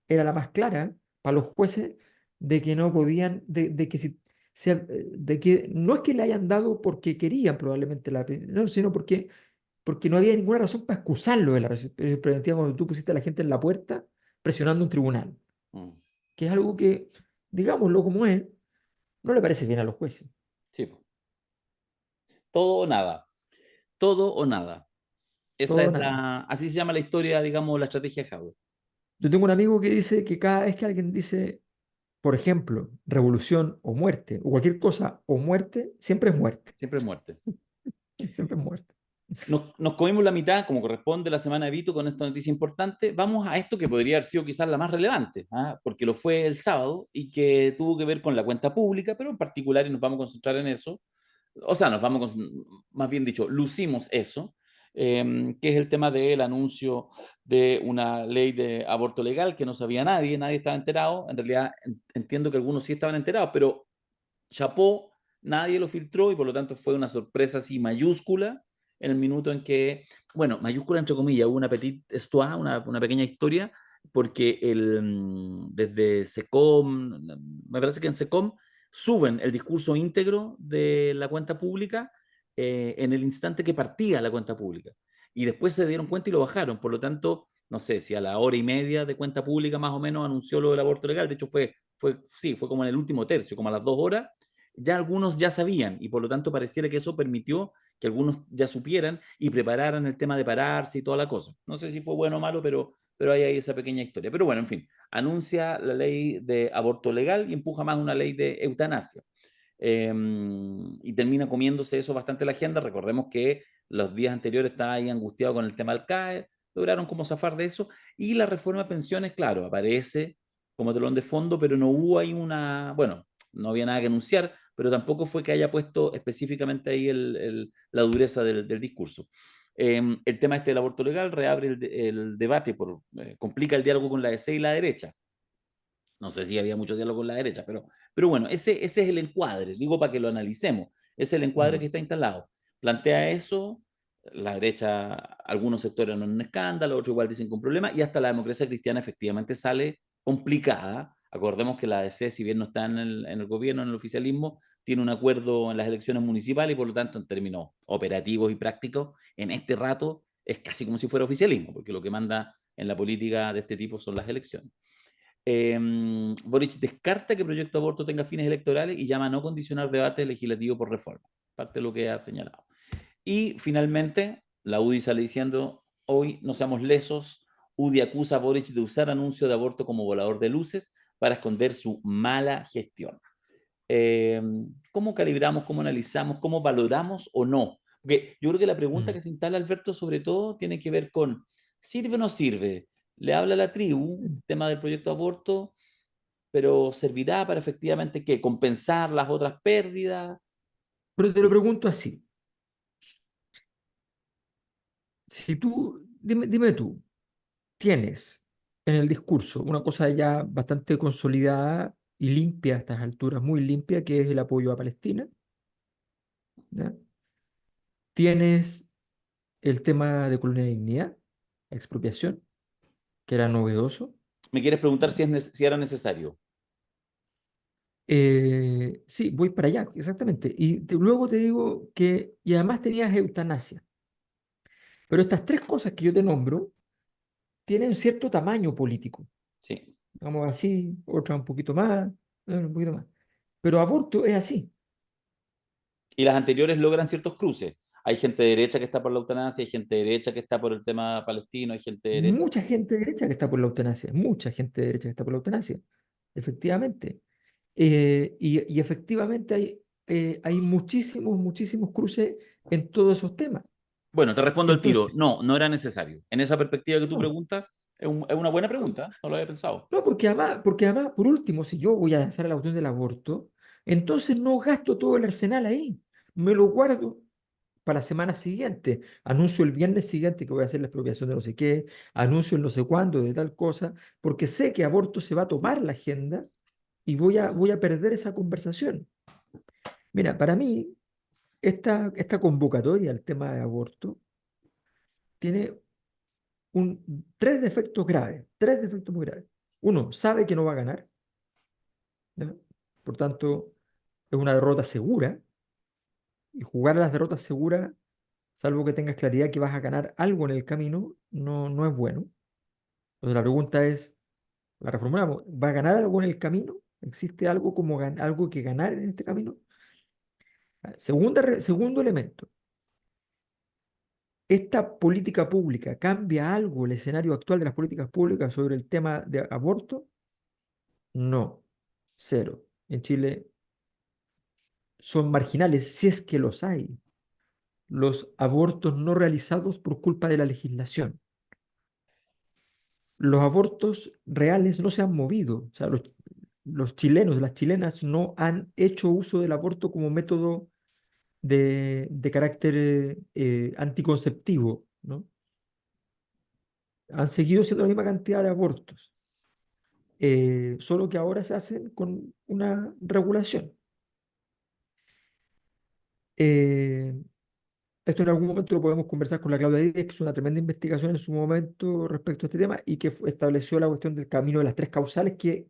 era la más clara para los jueces de que no podían, de que si, de que no es que le hayan dado porque querían probablemente no, sino porque no había ninguna razón para excusarlo de la prisión preventiva cuando tú pusiste a la gente en la puerta presionando un tribunal, Mm, que es algo que, digámoslo como es, no le parece bien a los jueces. sí, po. Todo o nada. Todo o nada. Esa Todo es o nada. así se llama la historia, digamos, la estrategia de Howard. Yo tengo un amigo que dice que cada vez que alguien dice, por ejemplo, revolución o muerte, o cualquier cosa o muerte, siempre es muerte. Siempre es muerte. Siempre es muerte. Nos comimos la mitad, como corresponde la semana de Vito, con esta noticia importante. Vamos a esto que podría haber sido quizás la más relevante, ¿ah? Porque lo fue el sábado y que tuvo que ver con la cuenta pública, pero en particular, y nos vamos a concentrar en eso, o sea, más bien dicho, lucimos eso, que es el tema del anuncio de una ley de aborto legal que no sabía nadie, nadie estaba enterado. En realidad, entiendo que algunos sí estaban enterados, pero chapó, nadie lo filtró y por lo tanto fue una sorpresa así mayúscula en el minuto en que, bueno, mayúscula entre comillas, hubo una petite histoire, una pequeña historia, porque desde SECOM, me parece que en SECOM suben el discurso íntegro de la cuenta pública en el instante que partía la cuenta pública. Y después se dieron cuenta y lo bajaron. Por lo tanto, no sé si a la hora y media de cuenta pública más o menos anunció lo del aborto legal. De hecho, sí, fue como en el último tercio, como a las 2 horas, ya algunos ya sabían y por lo tanto pareciera que eso permitió que algunos ya supieran y prepararan el tema de pararse y toda la cosa. No sé si fue bueno o malo, pero hay esa pequeña historia. Pero bueno, en fin, anuncia la ley de aborto legal y empuja más una ley de eutanasia. Y termina comiéndose eso bastante la agenda. Recordemos que los días anteriores estaba ahí angustiado con el tema del CAE, lograron como zafar de eso. Y la reforma de pensiones, claro, aparece como telón de fondo, pero no hubo ahí una, bueno, no había nada que anunciar, pero tampoco fue que haya puesto específicamente ahí la dureza del discurso. El tema este del aborto legal reabre el debate, complica el diálogo con la DC y la derecha. No sé si había mucho diálogo con la derecha, pero bueno, ese es el encuadre, digo para que lo analicemos. Ese es el encuadre Mm. que está instalado. Plantea eso, la derecha, algunos sectores no en un escándalo, otros igual dicen con problema, y hasta la democracia cristiana efectivamente sale complicada. Acordemos que la ADC, si bien no está en el gobierno, en el oficialismo, tiene un acuerdo en las elecciones municipales y por lo tanto, en términos operativos y prácticos, en este rato es casi como si fuera oficialismo, porque lo que manda en la política de este tipo son las elecciones. Boric descarta que el proyecto de aborto tenga fines electorales y llama a no condicionar debate legislativo por reforma, parte de lo que ha señalado. Y finalmente, la UDI sale diciendo, hoy no seamos lesos, UDI acusa a Boric de usar anuncio de aborto como volador de luces para esconder su mala gestión. Eh, ¿Cómo calibramos, cómo analizamos, cómo valoramos o no? Porque yo creo que la pregunta Mm. que se instala, Alberto, sobre todo, tiene que ver con, ¿sirve o no sirve? Le habla a la tribu, Mm. tema del proyecto de aborto, pero servirá para efectivamente ¿qué? Compensar las otras pérdidas. Pero te lo pregunto así. Si tú, dime tú, tienes en el discurso una cosa ya bastante consolidada y limpia a estas alturas, muy limpia, que es el apoyo a Palestina, ¿ya? Tienes el tema de colonial dignidad, expropiación, que era novedoso, Me quieres preguntar ¿ya? si era necesario. Sí, voy para allá, exactamente. Y luego te digo que, y además tenías eutanasia. Pero estas tres cosas que yo te nombro tienen cierto tamaño político. Sí. Digamos así, otra un poquito más, un poquito más. Pero aborto es así. Y las anteriores logran ciertos cruces. Hay gente de derecha que está por la eutanasia, hay gente de derecha que está por el tema palestino, hay gente de derecha. Mucha gente de derecha que está por la eutanasia, mucha gente de derecha que está por la eutanasia, efectivamente. Y efectivamente hay muchísimos, muchísimos cruces en todos esos temas. Bueno, te respondo el tiro. Entonces, No, no era necesario. En esa perspectiva que tú no, preguntas, es una buena no, pregunta, no lo había pensado. no, porque además, por último, si yo voy a lanzar la cuestión del aborto, entonces no gasto todo el arsenal ahí, me lo guardo para la semana siguiente. Anuncio el viernes siguiente que voy a hacer la expropiación de no sé qué, anuncio el no sé cuándo de tal cosa, porque sé que aborto se va a tomar la agenda y voy a perder esa conversación. Mira, para mí, esta convocatoria al tema de aborto tiene tres defectos graves, tres defectos muy graves. Uno, sabe que no va a ganar, ¿ya? Por tanto, es una derrota segura, y jugar a las derrotas seguras, salvo que tengas claridad que vas a ganar algo en el camino, no es bueno. Entonces la pregunta es, la reformulamos, ¿va a ganar algo en el camino? ¿Existe algo como algo que ganar en este camino? Segundo elemento, ¿esta política pública cambia algo el escenario actual de las políticas públicas sobre el tema de aborto? No, cero. En Chile son marginales, si es que los hay, los abortos no realizados por culpa de la legislación. Los abortos reales no se han movido. O sea, los chilenos, las chilenas no han hecho uso del aborto como método de carácter anticonceptivo, ¿no? Han seguido siendo la misma cantidad de abortos, solo que ahora se hacen con una regulación. Eh, Esto en algún momento lo podemos conversar con la Claudia Díez, que hizo una tremenda investigación en su momento respecto a este tema y que estableció la cuestión del camino de las tres causales, que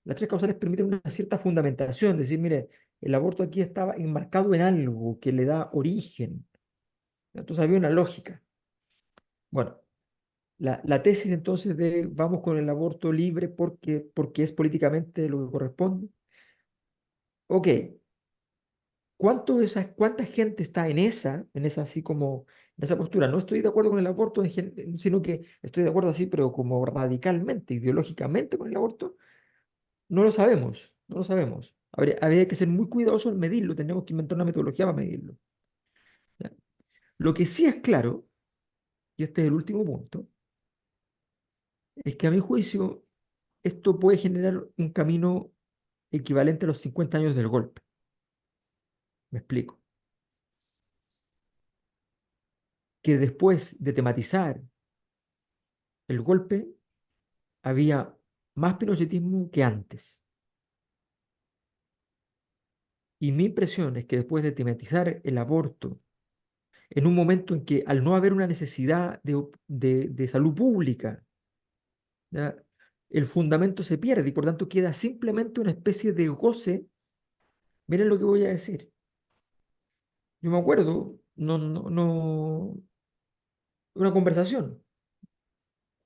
las tres causales permiten una cierta fundamentación, decir, mire, el aborto aquí estaba enmarcado en algo que le da origen. Entonces había una lógica. Bueno, la tesis entonces de vamos con el aborto libre porque es políticamente lo que corresponde. Ok, ¿cuánta gente está en esa así como, en esa postura? No estoy de acuerdo con el aborto, sino que estoy de acuerdo así, pero como radicalmente, ideológicamente con el aborto, no lo sabemos, no lo sabemos. Habría que ser muy cuidadosos en medirlo, tendríamos que inventar una metodología para medirlo. ¿Ya? Lo que sí es claro, y este es el último punto, es que a mi juicio esto puede generar un camino equivalente a los 50 años del golpe. Me explico. Que después de tematizar el golpe, había más pinochetismo que antes. Y mi impresión es que después de tematizar el aborto, en un momento en que al no haber una necesidad de salud pública, ¿ya? El fundamento se pierde y por tanto queda simplemente una especie de goce. Miren lo que voy a decir. Yo me acuerdo, una conversación.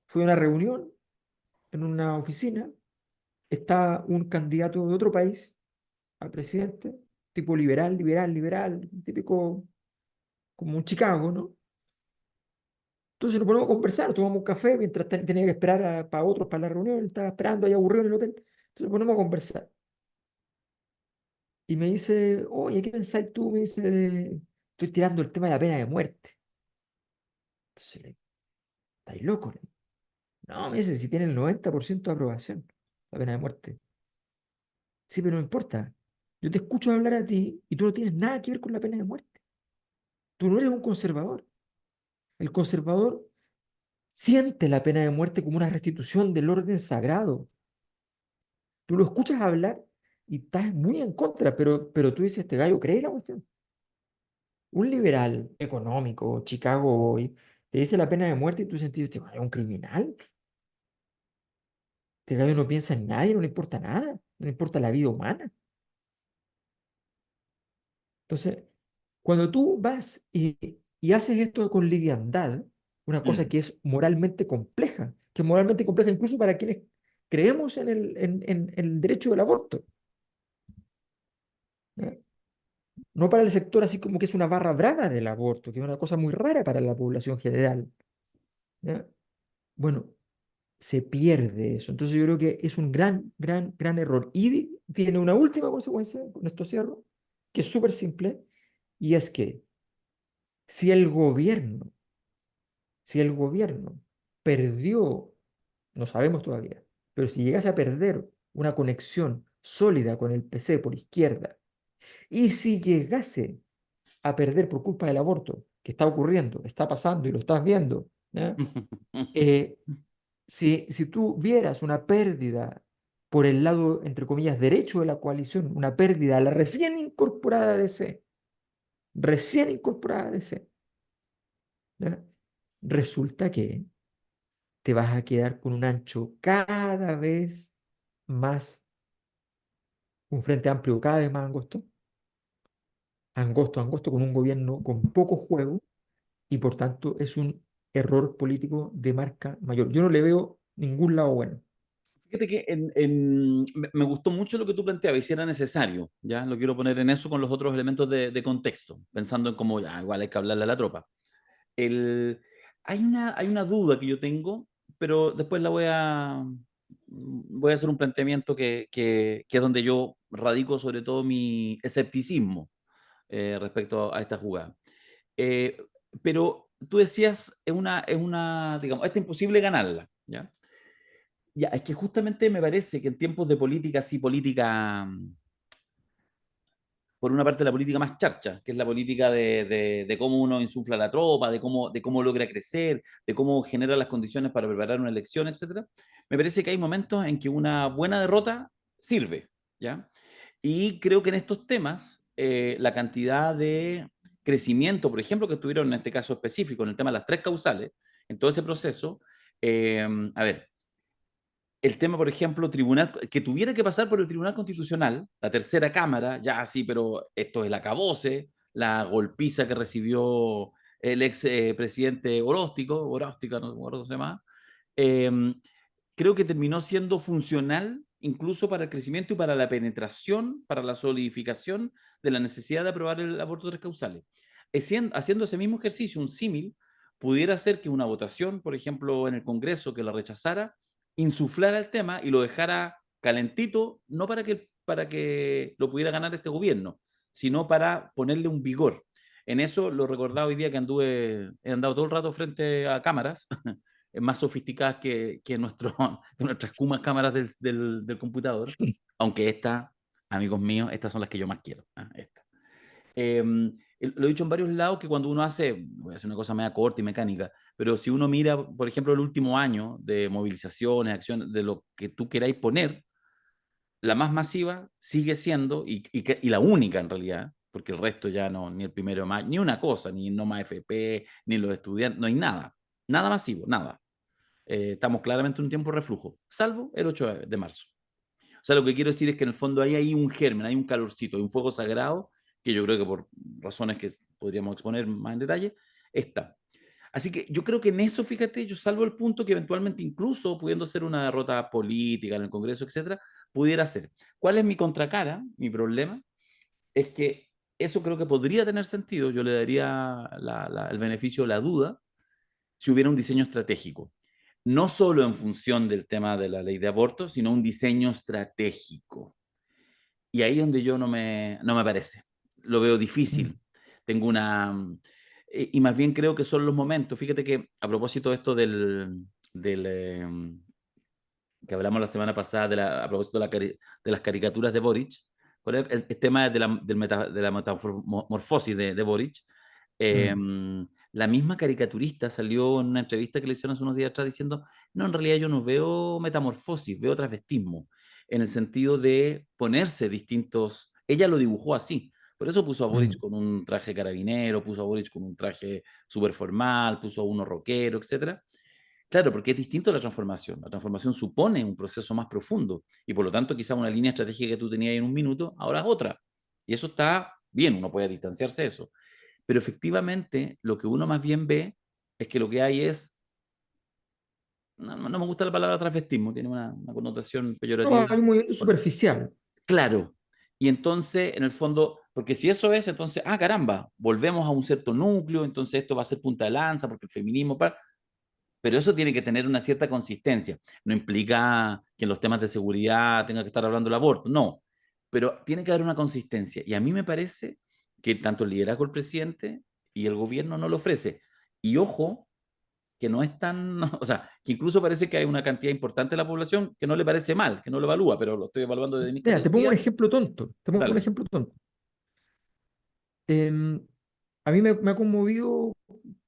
Fue una reunión en una oficina. Está un candidato de otro país a presidente, tipo liberal, liberal, liberal, típico como un Chicago, ¿no? Entonces nos ponemos a conversar, tomamos un café mientras tenía que esperar para otros para la reunión, estaba esperando ahí aburrido en el hotel. Entonces nos ponemos a conversar. Y me dice, oye, ¿qué pensáis tú? Me dice, estoy tirando el tema de la pena de muerte. Entonces, ¿estáis locos? No, me dice, si tiene el 90% de aprobación, la pena de muerte. Sí, pero no importa. Yo te escucho hablar a ti y tú no tienes nada que ver con la pena de muerte. Tú no eres un conservador. El conservador siente la pena de muerte como una restitución del orden sagrado. Tú lo escuchas hablar y estás muy en contra, pero tú dices, este gallo cree la cuestión. Un liberal económico, Chicago Boy, te dice la pena de muerte y tú sentís, este gallo es un criminal. Este gallo no piensa en nadie, no le importa nada, no le importa la vida humana. Entonces, cuando tú vas y haces esto con liviandad, una cosa Mm. que es moralmente compleja, que es moralmente compleja incluso para quienes creemos en el derecho del aborto, ¿ya? No para el sector así como que es una barra brava del aborto, que es una cosa muy rara para la población general, ¿ya? Bueno, se pierde eso. Entonces yo creo que es un gran, gran, gran error. Y tiene una última consecuencia, con esto cierro, que es súper simple, y es que si el gobierno si el gobierno perdió, no sabemos todavía, pero si llegase a perder una conexión sólida con el PC por izquierda, y si llegase a perder por culpa del aborto, que está ocurriendo, está pasando y lo estás viendo, ¿ya? Eh, si tú vieras una pérdida por el lado, entre comillas, derecho de la coalición, una pérdida a la recién incorporada DC, ¿ya? Resulta que te vas a quedar con un ancho cada vez más, un frente amplio cada vez más angosto, angosto, angosto, con un gobierno con poco juego y por tanto es un error político de marca mayor. Yo no le veo ningún lado bueno. Fíjate que me gustó mucho lo que tú planteabas, y si era necesario, ya lo quiero poner en eso con los otros elementos de contexto, pensando en cómo ya, igual hay que hablarle a la tropa. El, hay una duda que yo tengo, pero después voy a hacer un planteamiento que es donde yo radico sobre todo mi escepticismo respecto a esta jugada. Eh, pero tú decías, digamos, es imposible ganarla, ¿ya? Ya, es que justamente me parece que en tiempos de política, así política, por una parte la política más charcha, que es la política de cómo uno insufla la tropa, de cómo logra crecer, de cómo genera las condiciones para preparar una elección, etcétera. Me parece que hay momentos en que una buena derrota sirve, ¿ya? Y creo que en estos temas, la cantidad de crecimiento, por ejemplo, que estuvieron en este caso específico, en el tema de las tres causales, en todo ese proceso, a ver, el tema, por ejemplo, tribunal, que tuviera que pasar por el Tribunal Constitucional, la tercera Cámara, ya sí, pero esto es el acabose, la golpiza que recibió el ex presidente Oróstica, no me acuerdo cómo se llama, eh, creo que terminó siendo funcional incluso para el crecimiento y para la penetración, para la solidificación de la necesidad de aprobar el aborto de tres causales. Haciendo ese mismo ejercicio, un símil, pudiera ser que una votación, por ejemplo, en el Congreso que la rechazara, insuflara el tema y lo dejara calentito, no para que lo pudiera ganar este gobierno, sino para ponerle un vigor. En eso lo recordaba hoy día que he andado todo el rato frente a cámaras más sofisticadas que, nuestro, que nuestras cámaras del computador, aunque estas, amigos míos, estas son las que yo más quiero. Estas. Eh, lo he dicho en varios lados que cuando uno hace, voy a hacer una cosa media corta y mecánica, pero si uno mira, por ejemplo, el último año de movilizaciones, acciones, de lo que tú queráis poner, la más masiva sigue siendo, y la única en realidad, porque el resto ya no, ni el 1 de mayo, ni una cosa, ni no más FP, ni los estudiantes, no hay nada, nada masivo, nada. Estamos claramente en un tiempo de reflujo, salvo el 8 de marzo. O sea, lo que quiero decir es que en el fondo ahí hay un germen, hay un calorcito, hay un fuego sagrado, que yo creo que por razones que podríamos exponer más en detalle, está. Así que yo creo que en eso, fíjate, yo salvo el punto que eventualmente, incluso pudiendo ser una derrota política en el Congreso, etcétera, pudiera ser. ¿Cuál es mi contracara? Mi problema es que eso creo que podría tener sentido. Yo le daría el beneficio de la duda si hubiera un diseño estratégico. No solo en función del tema de la ley de aborto, sino un diseño estratégico. Y ahí es donde yo no me parece. Lo veo Mm, difícil. Tengo una. Y más bien creo que son los momentos. Fíjate que a propósito de esto que hablamos la semana pasada, a propósito de las caricaturas de Boric, el tema de la metamorfosis de Boric. eh, mm, la misma caricaturista salió en una entrevista que le hicieron hace unos días atrás diciendo, no, en realidad yo no veo metamorfosis, veo transvestismo, en el sentido de ponerse distintos, ella lo dibujó así, por eso puso a Boric mm. con un traje carabinero, puso a Boric con un traje súper formal, puso a uno rockero, etcétera. Claro, porque es distinto la transformación. La transformación supone un proceso más profundo y por lo tanto quizá una línea estratégica que tú tenías en un minuto, ahora es otra. Y eso está bien, uno puede distanciarse de eso. Pero efectivamente lo que uno más bien ve es que lo que hay es, no me gusta la palabra transvestismo, tiene una connotación No, peyorativa. hay un movimiento superficial. Claro. Y entonces, en el fondo, porque si eso es, entonces, caramba, volvemos a un cierto núcleo, entonces esto va a ser punta de lanza porque el feminismo, pero eso tiene que tener una cierta consistencia. No implica que en los temas de seguridad tenga que estar hablando del aborto, no. Pero tiene que haber una consistencia. Y a mí me parece que tanto el liderazgo del presidente y el gobierno no lo ofrece. Y ojo, que no es tan, o sea, que incluso parece que hay una cantidad importante de la población que no le parece mal, que no lo evalúa, pero lo estoy evaluando desde mi Mira, te pongo un categoría. ejemplo tonto. Te pongo un Dale. ejemplo tonto. Em, a mí me ha conmovido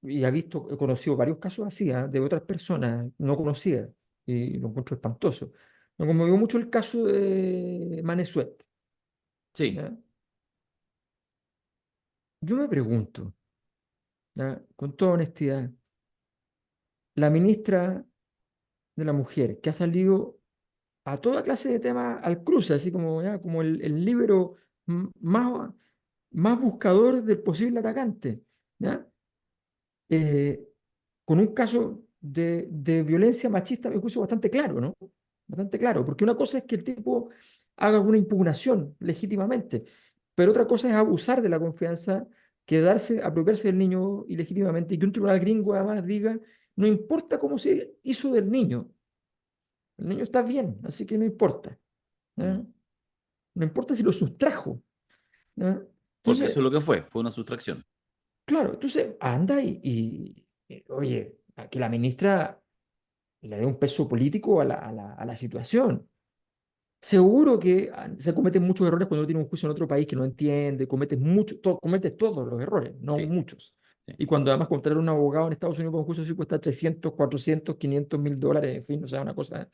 y he conocido varios casos así, de otras personas no conocidas y lo encuentro espantoso. Me conmovió mucho el caso de Manesuet. Sí, ¿Ya? Yo me pregunto, ¿ya? Con toda honestidad, la ministra de la Mujer, que ha salido a toda clase de temas al cruce, así como, ¿ya? Como el libro más buscador del posible atacante, ¿ya? Eh, con un caso de violencia machista, me juicio bastante claro, ¿no? Bastante claro, porque una cosa es que el tipo haga alguna impugnación legítimamente, pero otra cosa es abusar de la confianza, quedarse, apropiarse del niño ilegítimamente y que un tribunal gringo además diga, no importa cómo se hizo del niño, el niño está bien, así que no importa, mm, ¿ya? No importa si lo sustrajo, ¿ya? porque eso Entonces, es lo que fue una sustracción. claro, entonces anda oye, a que la ministra le dé un peso político a la situación. Seguro que se cometen muchos errores cuando uno tiene un juicio en otro país que no entiende, cometes todos los errores, no Sí, muchos. sí, Y cuando además contratar a un abogado en Estados Unidos para un juicio así cuesta 300, 400, 500.000 dólares, en fin, o sea, una cosa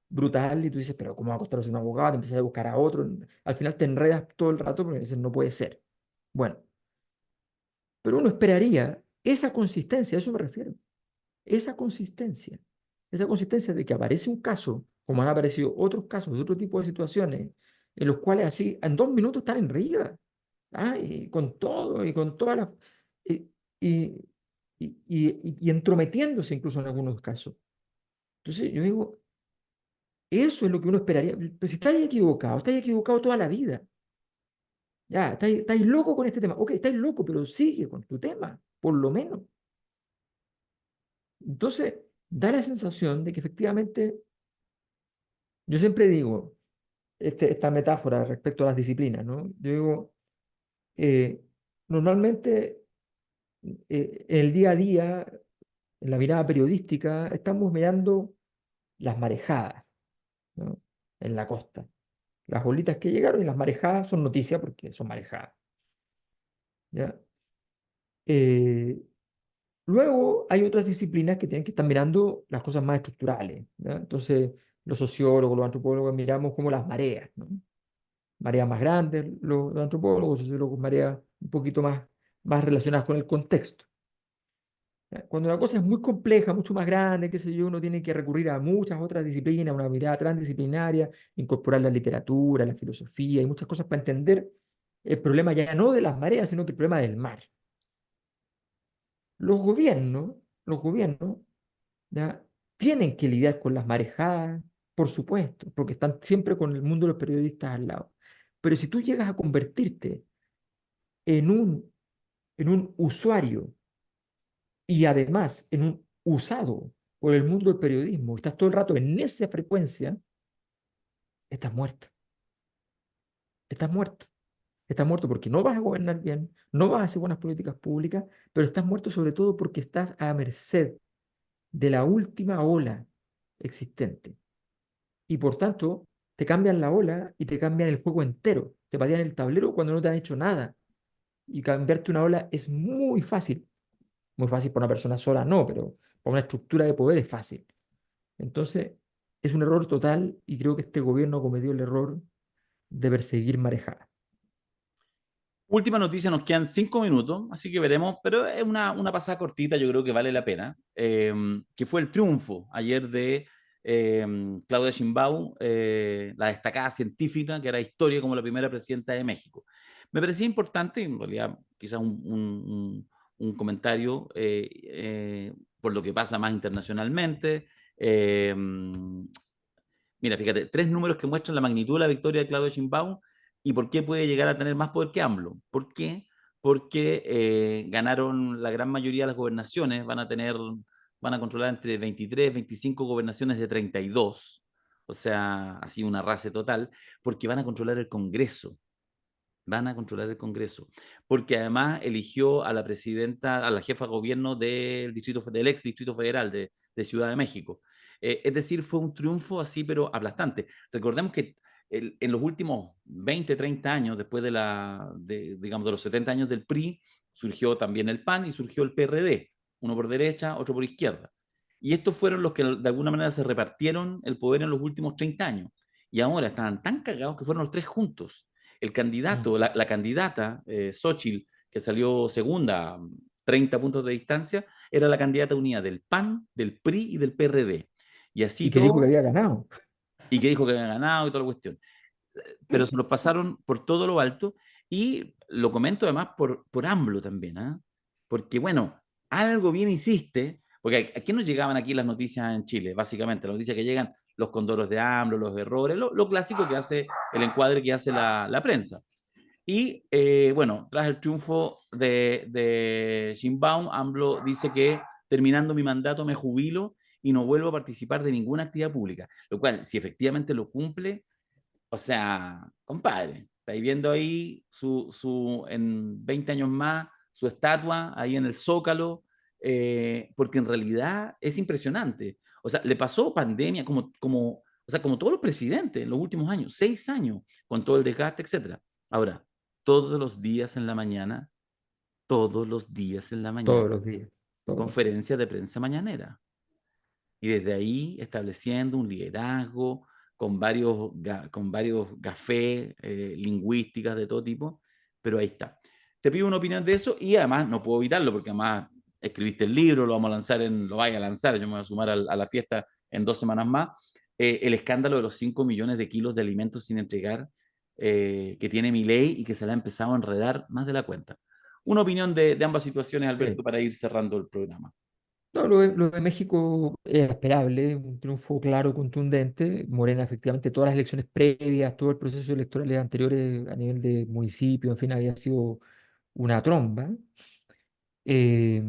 brutal. Y tú dices, pero ¿cómo va a costar un abogado? Te empiezas a buscar a otro. Al final te enredas todo el rato porque dices, no puede ser. Bueno, pero uno esperaría esa consistencia, a eso me refiero, esa consistencia, esa consistencia de que aparece un caso, como han aparecido otros casos de otro tipo de situaciones, en los cuales así en 2 minutos están en arriba, y con todo, y con todas las, y, y, y entrometiéndose incluso en algunos casos. Entonces yo digo, eso es lo que uno esperaría. Pero si estáis equivocado toda la vida. Ya, estáis loco con este tema. Ok, estáis loco, pero sigue con tu tema, por lo menos. Entonces, da la sensación de que efectivamente, yo siempre digo, esta metáfora respecto a las disciplinas, ¿no? Yo digo, eh, normalmente en el día a día en la mirada periodística, estamos mirando las marejadas, ¿no? En la costa. Las olitas que llegaron y las marejadas son noticia porque son marejadas, ¿ya? Eh, Luego hay otras disciplinas que tienen que estar mirando las cosas más estructurales, ¿ya? Entonces, los sociólogos, los antropólogos miramos como las mareas, ¿no? Mareas más grandes, los antropólogos, sociólogos, mareas un poquito más relacionadas con el contexto. ¿Ya? Cuando la cosa es muy compleja, mucho más grande, qué sé yo, uno tiene que recurrir a muchas otras disciplinas, una mirada transdisciplinaria, incorporar la literatura, la filosofía y muchas cosas para entender el problema ya no de las mareas, sino que el problema del mar. Los gobiernos, ¿ya? Tienen que lidiar con las marejadas, por supuesto, porque están siempre con el mundo de los periodistas al lado. Pero si tú llegas a convertirte en un usuario y además en un usado por el mundo del periodismo, estás todo el rato en esa frecuencia, estás muerto, estás muerto. Estás muerto porque no vas a gobernar bien, no vas a hacer buenas políticas públicas, pero estás muerto sobre todo porque estás a merced de la última ola existente. Y por tanto, te cambian la ola y te cambian el juego entero. Te patean el tablero cuando no te han hecho nada. Y cambiarte una ola es muy fácil. Muy fácil para una persona sola, no, pero para una estructura de poder es fácil. Entonces, es un error total y creo que este gobierno cometió el error de perseguir marejada. Última noticia, nos quedan 5 minutos, así que veremos, pero es una pasada cortita, yo creo que vale la pena, que fue el triunfo ayer de Claudia Sheinbaum, la destacada científica que era historia como la primera presidenta de México. Me parecía importante, en realidad quizás un comentario por lo que pasa más internacionalmente. Eh, Mira, fíjate, tres números que muestran la magnitud de la victoria de Claudio Sheinbaum y por qué puede llegar a tener más poder que AMLO. ¿Por qué? Porque ganaron la gran mayoría de las gobernaciones, van a controlar entre 23, 25 gobernaciones de 32, o sea, así una raza total, porque van a controlar el Congreso, van a controlar el Congreso, porque además eligió a la presidenta, a la jefa de gobierno del ex Distrito Federal de Ciudad de México. Es decir, fue un triunfo así, pero aplastante. Recordemos que en los últimos 20, 30 años, después digamos, de los 70 años del PRI, surgió también el PAN y surgió el PRD, uno por derecha, otro por izquierda. Y estos fueron los que de alguna manera se repartieron el poder en los últimos 30 años. Y ahora estaban tan cagados que fueron los tres juntos. El Mm. candidato, la candidata, Xochitl, que salió segunda, 30 puntos de distancia, era la candidata unida del PAN, del PRI y del PRD. Y así Y que dijo que todo, había ganado. y que dijo que había ganado y toda la cuestión. Pero se lo pasaron por todo lo alto y lo comento además por AMLO también, ¿eh? Porque bueno, algo bien hiciste, porque aquí nos llegaban aquí las noticias en Chile, básicamente, las noticias que llegan, los condoros de AMLO, los errores, lo clásico que hace el encuadre que hace la prensa. Y bueno, tras el triunfo de Sheinbaum, AMLO dice que terminando mi mandato me jubilo y no vuelvo a participar de ninguna actividad pública, lo cual, si efectivamente lo cumple, o sea, compadre, estáis viendo ahí en 20 años más, su estatua ahí en el Zócalo, porque en realidad es impresionante. O sea, le pasó pandemia o sea, como todos los presidentes en los últimos años, 6 años, con todo el desgaste, etcétera. Ahora, todos los días en la mañana, todos los días en la mañana, Todos los días, todos los días. conferencia de prensa mañanera. Y desde ahí estableciendo un liderazgo con varios gafés, lingüísticas de todo tipo, pero ahí está. Te pido una opinión de eso y además no puedo evitarlo porque además escribiste el libro, lo vamos a lanzar lo vaya a lanzar, yo me voy a sumar a la fiesta en 2 semanas más. El escándalo de los 5 millones de kilos de alimentos sin entregar que tiene mi ley y que se le ha empezado a enredar más de la cuenta. Una opinión de ambas situaciones, Alberto, Sí. para ir cerrando el programa. No, lo de México es esperable, un triunfo claro, contundente. Morena, efectivamente, todas las elecciones previas, todo el proceso electoral anteriores a nivel de municipio, en fin, había sido una tromba. Eh,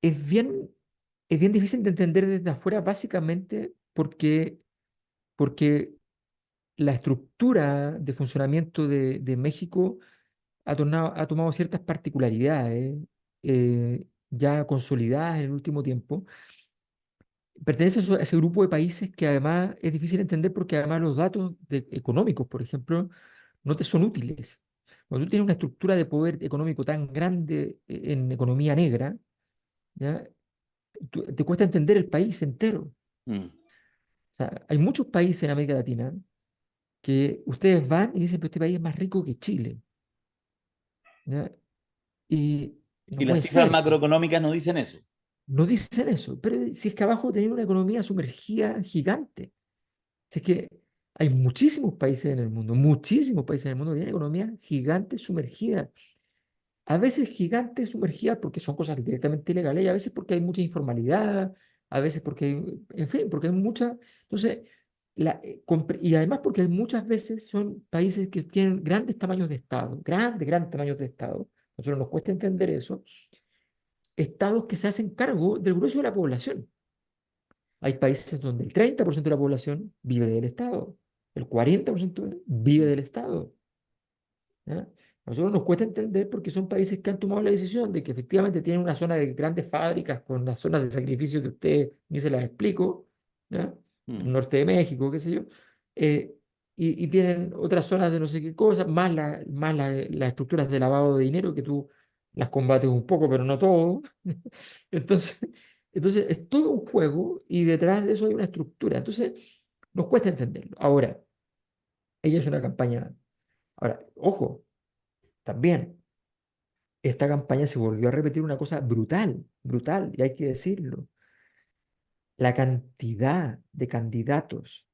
es bien, es bien difícil de entender desde afuera, básicamente porque la estructura de funcionamiento de México ha tomado ciertas particularidades. ya consolidadas en el último tiempo, pertenece a ese grupo de países que además es difícil entender porque además los datos económicos, por ejemplo, no te son útiles. Cuando tú tienes una estructura de poder económico tan grande en economía negra, ¿ya? Te cuesta entender el país entero. Mm. O sea, hay muchos países en América Latina que ustedes van y dicen, pero este país es más rico que Chile, ¿ya? Y Y no las puede cifras ser, pues. macroeconómicas no dicen eso. No dicen eso, pero si es que abajo tienen una economía sumergida gigante. Si es que hay muchísimos países en el mundo que tienen economías gigantes sumergidas. A veces gigantes sumergidas porque son cosas directamente ilegales y a veces porque hay mucha informalidad, a veces porque en fin, porque hay mucha. Entonces, y además porque hay muchas veces son países que tienen grandes tamaños de Estado, grandes tamaños de Estado. A nosotros nos cuesta entender eso. Estados que se hacen cargo del grueso de la población. Hay países donde el 30% de la población vive del Estado, el 40% vive Mm. del Estado. ¿Ya? A nosotros nos cuesta entender porque son países que han tomado la decisión de que efectivamente tienen una zona de grandes fábricas con las zonas de sacrificio que ustedes ni se las explico, ¿ya? El Mm. norte de México, qué sé yo, eh, y tienen otras zonas de no sé qué cosas, las estructuras de lavado de dinero que tú las combates un poco, pero no todo. Entonces, entonces es todo un juego y detrás de eso hay una estructura. Entonces, nos cuesta entenderlo. Ahora, ella es una campaña. Ahora, ojo, también, esta campaña se volvió a repetir una cosa brutal, brutal, y hay que decirlo. La cantidad de candidatos,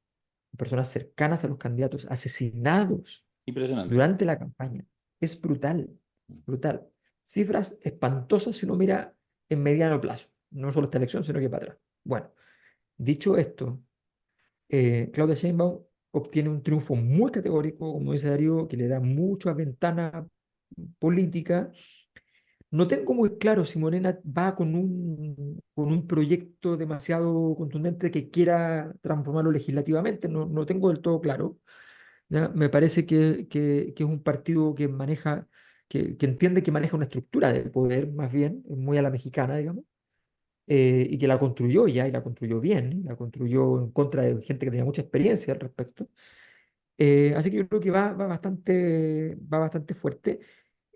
personas cercanas a los candidatos, asesinados Impresionante. durante la campaña, es brutal, brutal. Cifras espantosas si uno mira en mediano plazo, no solo esta elección, sino que para atrás. Bueno, dicho esto, Claudia Sheinbaum obtiene un triunfo muy categórico, como dice Darío, que le da mucha ventana política. No tengo muy claro si Morena va con un proyecto demasiado contundente que quiera transformarlo legislativamente, no tengo del todo claro. ¿Ya? Me parece que es un partido que maneja, que entiende que maneja una estructura de poder, más bien, muy a la mexicana, digamos, y que la construyó ya, y la construyó bien, y la construyó en contra de gente que tenía mucha experiencia al respecto. Así que yo creo que va bastante fuerte.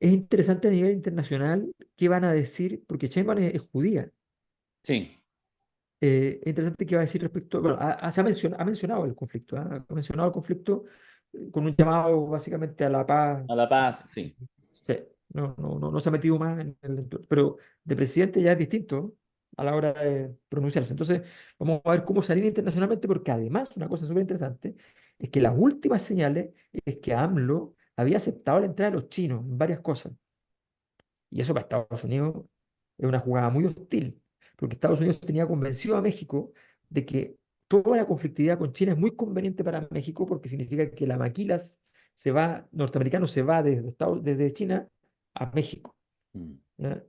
Es interesante a nivel internacional qué van a decir, porque Sheinbaum es judía. Sí, Es interesante qué va a decir respecto, bueno, ha mencionado el conflicto, ¿ah? Ha mencionado el conflicto con un llamado básicamente a la paz. a la paz, sí. Sí, no se ha metido más en el entorno, pero de presidente ya es distinto a la hora de pronunciarse. Entonces, vamos a ver cómo salir internacionalmente, porque además, una cosa súper interesante es que las últimas señales es que AMLO había aceptado la entrada de los chinos en varias cosas. Y eso para Estados Unidos es una jugada muy hostil, porque Estados Unidos tenía convencido a México de que toda la conflictividad con China es muy conveniente para México porque significa que la maquila norteamericano se va desde China a México. Mm. ¿Ya?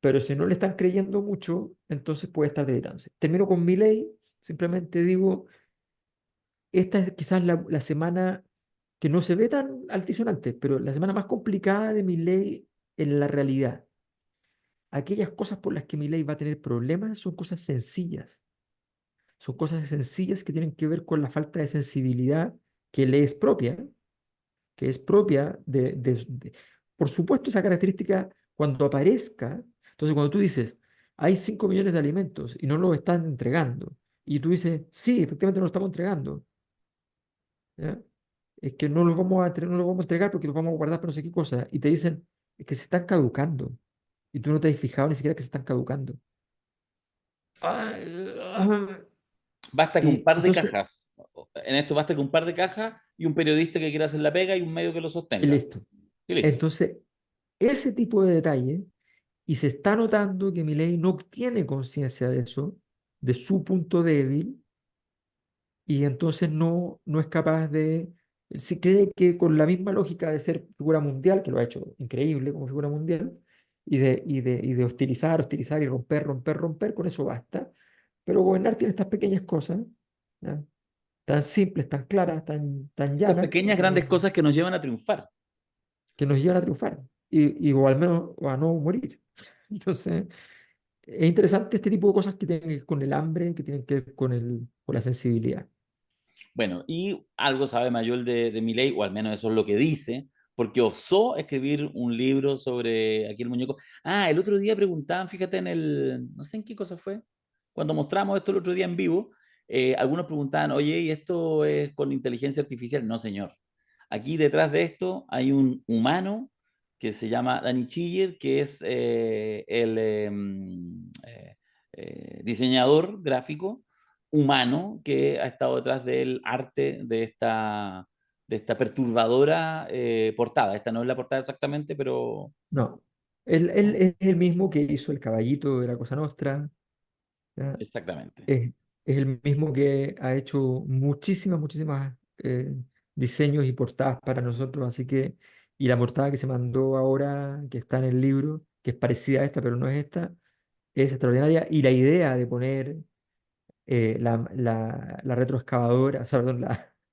Pero si no le están creyendo mucho, entonces puede estar debilitándose. Termino con mi ley, simplemente digo, esta es quizás la semana que no se ve tan altisonante, pero la semana más complicada de mi ley en la realidad. Aquellas cosas por las que mi ley va a tener problemas son cosas sencillas. Son cosas sencillas que tienen que ver con la falta de sensibilidad que le es propia, que es propia por supuesto, esa característica cuando aparezca. Entonces, cuando tú dices, hay 5 millones de alimentos y no los están entregando, y tú dices, sí, efectivamente no los estamos entregando, ¿ya? Es que no los vamos a entregar porque los vamos a guardar para no sé qué cosa, y te dicen, es que se están caducando, y tú no te has fijado ni siquiera que se están caducando. Ah, Basta con un y par de entonces, cajas. En esto basta con un par de cajas y un periodista que quiera hacer la pega y un medio que lo y sostenga. listo. Y listo. Entonces, ese tipo de detalle, y se está notando que Milei no tiene conciencia de eso, de su punto débil, y entonces no es capaz de, si cree que con la misma lógica de ser figura mundial, que lo ha hecho increíble como figura mundial, y de hostilizar y romper, con eso basta. Pero gobernar tiene estas pequeñas cosas, ¿ya? Tan simples, tan claras, tan Estas llanas, pequeñas grandes cosas que nos llevan a triunfar. que nos llevan a triunfar. o al menos o a no morir. Entonces, es interesante este tipo de cosas que tienen que ver con el hambre, que tienen que ver con la sensibilidad. Bueno, y algo sabe Mayol de Milei, o al menos eso es lo que dice, porque osó escribir un libro sobre aquel muñeco. Ah, el otro día preguntaban, fíjate en el, no sé en qué cosa fue, cuando mostramos esto el otro día en vivo, algunos preguntaban, oye, ¿y esto es con inteligencia artificial? No, señor. Aquí detrás de esto hay un humano que se llama Danny Chiller, que es diseñador gráfico humano que ha estado detrás del arte de esta perturbadora portada. Esta no es la portada exactamente, pero No, él es el mismo que hizo el caballito de la Cosa Nostra, ¿ya? exactamente. Es, es el mismo que ha hecho muchísimas diseños y portadas para nosotros, así que, y la portada que se mandó ahora, que está en el libro, que es parecida a esta, pero no es esta, es extraordinaria, y la idea de poner la retroexcavadora, o sea, perdón,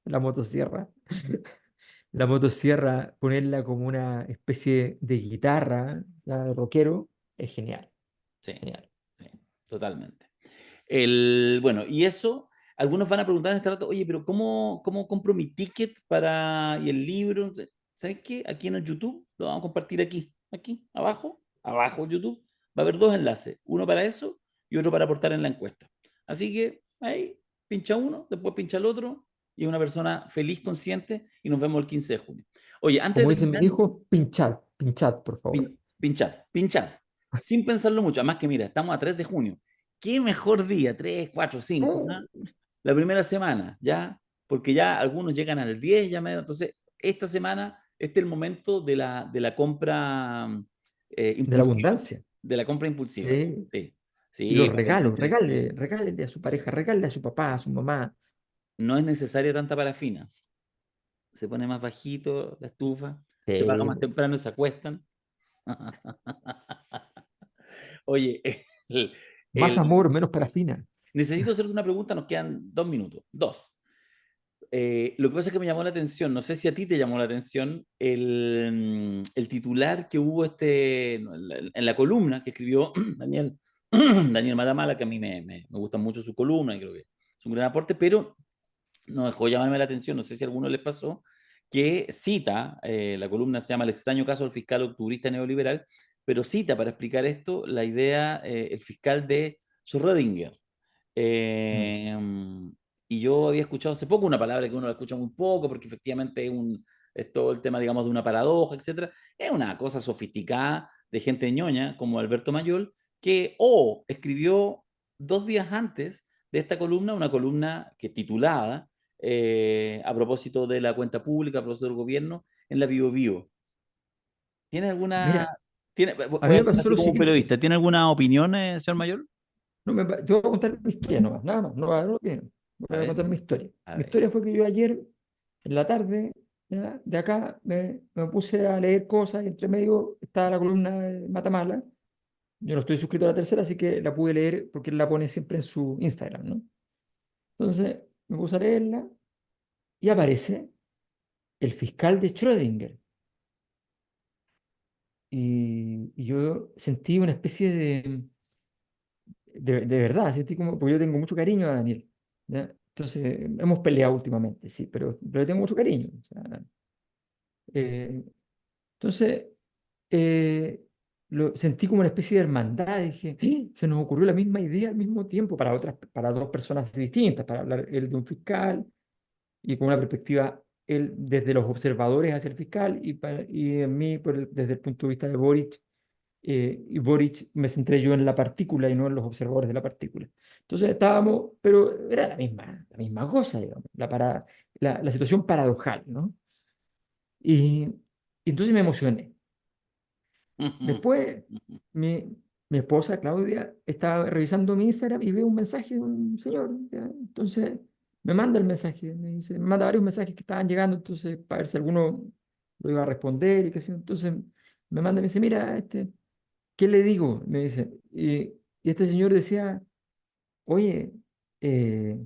la motosierra, la motosierra, ponerla como una especie de guitarra, ¿ya? De rockero, es genial, Sí, genial. sí, totalmente. Bueno, y eso, algunos van a preguntar en este rato, oye, pero ¿cómo compro mi ticket para y el libro? ¿Sabes qué? Aquí en el YouTube, lo vamos a compartir aquí, abajo YouTube, va a haber dos enlaces, uno para eso y otro para aportar en la encuesta. Así que ahí, pincha uno, después pincha el otro, y es una persona feliz, consciente, y nos vemos el 15 de junio. Oye, antes Como de dicen mis terminar, hijos, pinchad, por favor. pinchar, sin pensarlo mucho. Además que mira, estamos a 3 de junio. ¿Qué mejor día? 3, 4, 5, No, ¿ah? La primera semana, ¿ya? Porque ya algunos llegan al 10, ya medio. Entonces, esta semana, este es el momento de la compra de la impulsiva. abundancia. De la compra impulsiva. Sí. Sí, Y sí, los para que regalos, sí. regálele a su pareja, regálele a su papá, a su mamá. No es necesaria tanta parafina. Se pone más bajito la estufa, se paga más Sí. temprano y se acuestan. Oye, el, Más el- amor, menos parafina. necesito hacerte una pregunta, nos quedan 2 minutos. Dos. Lo que pasa es que me llamó la atención, no sé si a ti te llamó la atención, el titular que hubo no, en la columna que escribió Daniel, Daniel Matamala, que a mí me gusta mucho su columna y creo que es un gran aporte, pero no dejó llamarme la atención, no sé si a alguno les pasó, que cita, la columna se llama El extraño caso del fiscal octubrista neoliberal, pero cita para explicar esto la idea, el fiscal de Schrödinger. Mm. Eh, y yo había escuchado hace poco una palabra que uno la escucha muy poco, porque efectivamente es todo el tema, digamos, de una paradoja, etcétera. Es una cosa sofisticada de gente ñoña, como Alberto Mayol, que escribió 2 días antes de esta columna, una columna que titulada a propósito de la cuenta pública, a propósito del gobierno, en la Bio Bio. ¿Tiene alguna, Mira, a voy mí a me ser pasó así lo como un siguiente. periodista, ¿tiene alguna opinión, señor Mayol? No te voy a contar mi historia nomás, nada más. No, no, A voy a ver, contar mi historia. a Mi ver. historia fue que yo ayer, en la tarde, ya, de acá, me puse a leer cosas y entre medio estaba la columna de Matamala. Yo no estoy suscrito a la tercera, así que la pude leer porque él la pone siempre en su Instagram, ¿no? Entonces me puse a leerla y aparece el fiscal de Schrödinger. Y yo sentí una especie de verdad, sentí como, porque yo tengo mucho cariño a Daniel, ¿ya? Entonces, hemos peleado últimamente, sí, pero le tengo mucho cariño. O sea, eh, entonces, eh, sentí como una especie de hermandad. Dije, "¡Ah! Se nos ocurrió la misma idea al mismo tiempo para dos personas distintas, para hablar él de un fiscal y con una perspectiva, él desde los observadores hacia el fiscal y en mí desde el punto de vista de Boric, y Boric me centré yo en la partícula y no en los observadores de la partícula. Entonces estábamos, pero era la misma cosa, digamos, la situación paradojal, ¿no? Y, y entonces me emocioné. Después, mi esposa Claudia estaba revisando mi Instagram y ve un mensaje de un señor, ¿ya? Entonces me manda el mensaje, me manda varios mensajes que estaban llegando, entonces para ver si alguno lo iba a responder y qué sé yo. Entonces me manda y me dice, mira, ¿qué le digo? Me dice. Y este señor decía, oye, eh,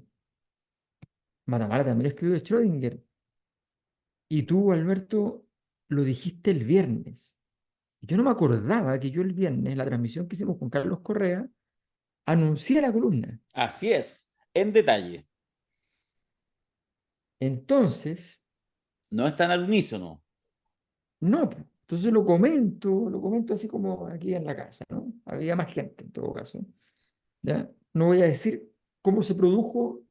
Matamala también escribió de Schrödinger. Y tú, Alberto, lo dijiste el viernes. Yo no me acordaba que yo el viernes, en la transmisión que hicimos con Carlos Correa, anuncié la columna. Así es, en detalle. Entonces, No están al unísono. no, po. Entonces lo comento así como aquí en la casa, ¿no? Había más gente en todo caso, ¿ya? No voy a decir cómo se produjo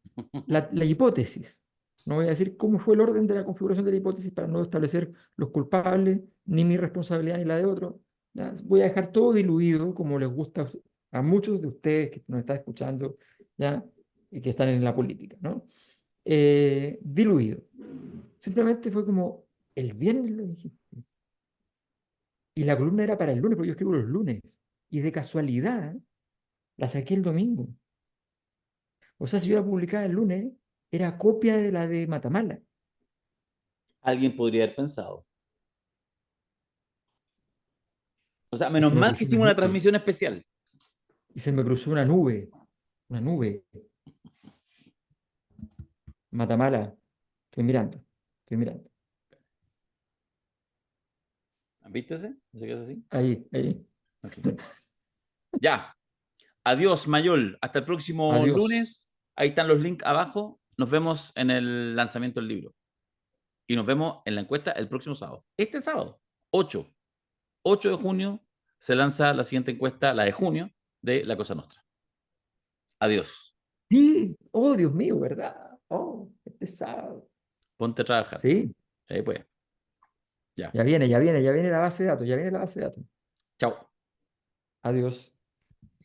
la hipótesis. No voy a decir cómo fue el orden de la configuración de la hipótesis para no establecer los culpables, ni mi responsabilidad ni la de otro. ¿Ya? Voy a dejar todo diluido, como les gusta a muchos de ustedes que nos están escuchando, ¿ya? Y que están en la política, ¿no? Diluido. Simplemente fue como, el viernes lo dije. Y la columna era para el lunes, porque yo escribo los lunes. Y de casualidad la saqué el domingo. O sea, si yo la publicaba el lunes, era copia de la de Matamala. Alguien podría haber pensado. O sea, Y menos se me mal que cruzó una hicimos una nube. transmisión especial. Y se me cruzó una nube. Una nube. Matamala. Estoy mirando. Estoy mirando. ¿Viste ese? ¿Ese que es así? Ahí, ahí. Ok. Ya. Adiós, Mayol. Hasta el próximo Adiós. lunes. Ahí están los links abajo. Nos vemos en el lanzamiento del libro. Y nos vemos en la encuesta el próximo sábado. Este sábado, 8 de junio, se lanza la siguiente encuesta, la de junio, de La Cosa Nostra. Adiós. Sí. Oh, Dios mío, ¿verdad? Oh, qué pesado. Ponte a trabajar. Sí. Ahí pues. Ya. Ya viene, ya viene, ya viene la base de datos. Ya viene la base de datos. Chao. Adiós.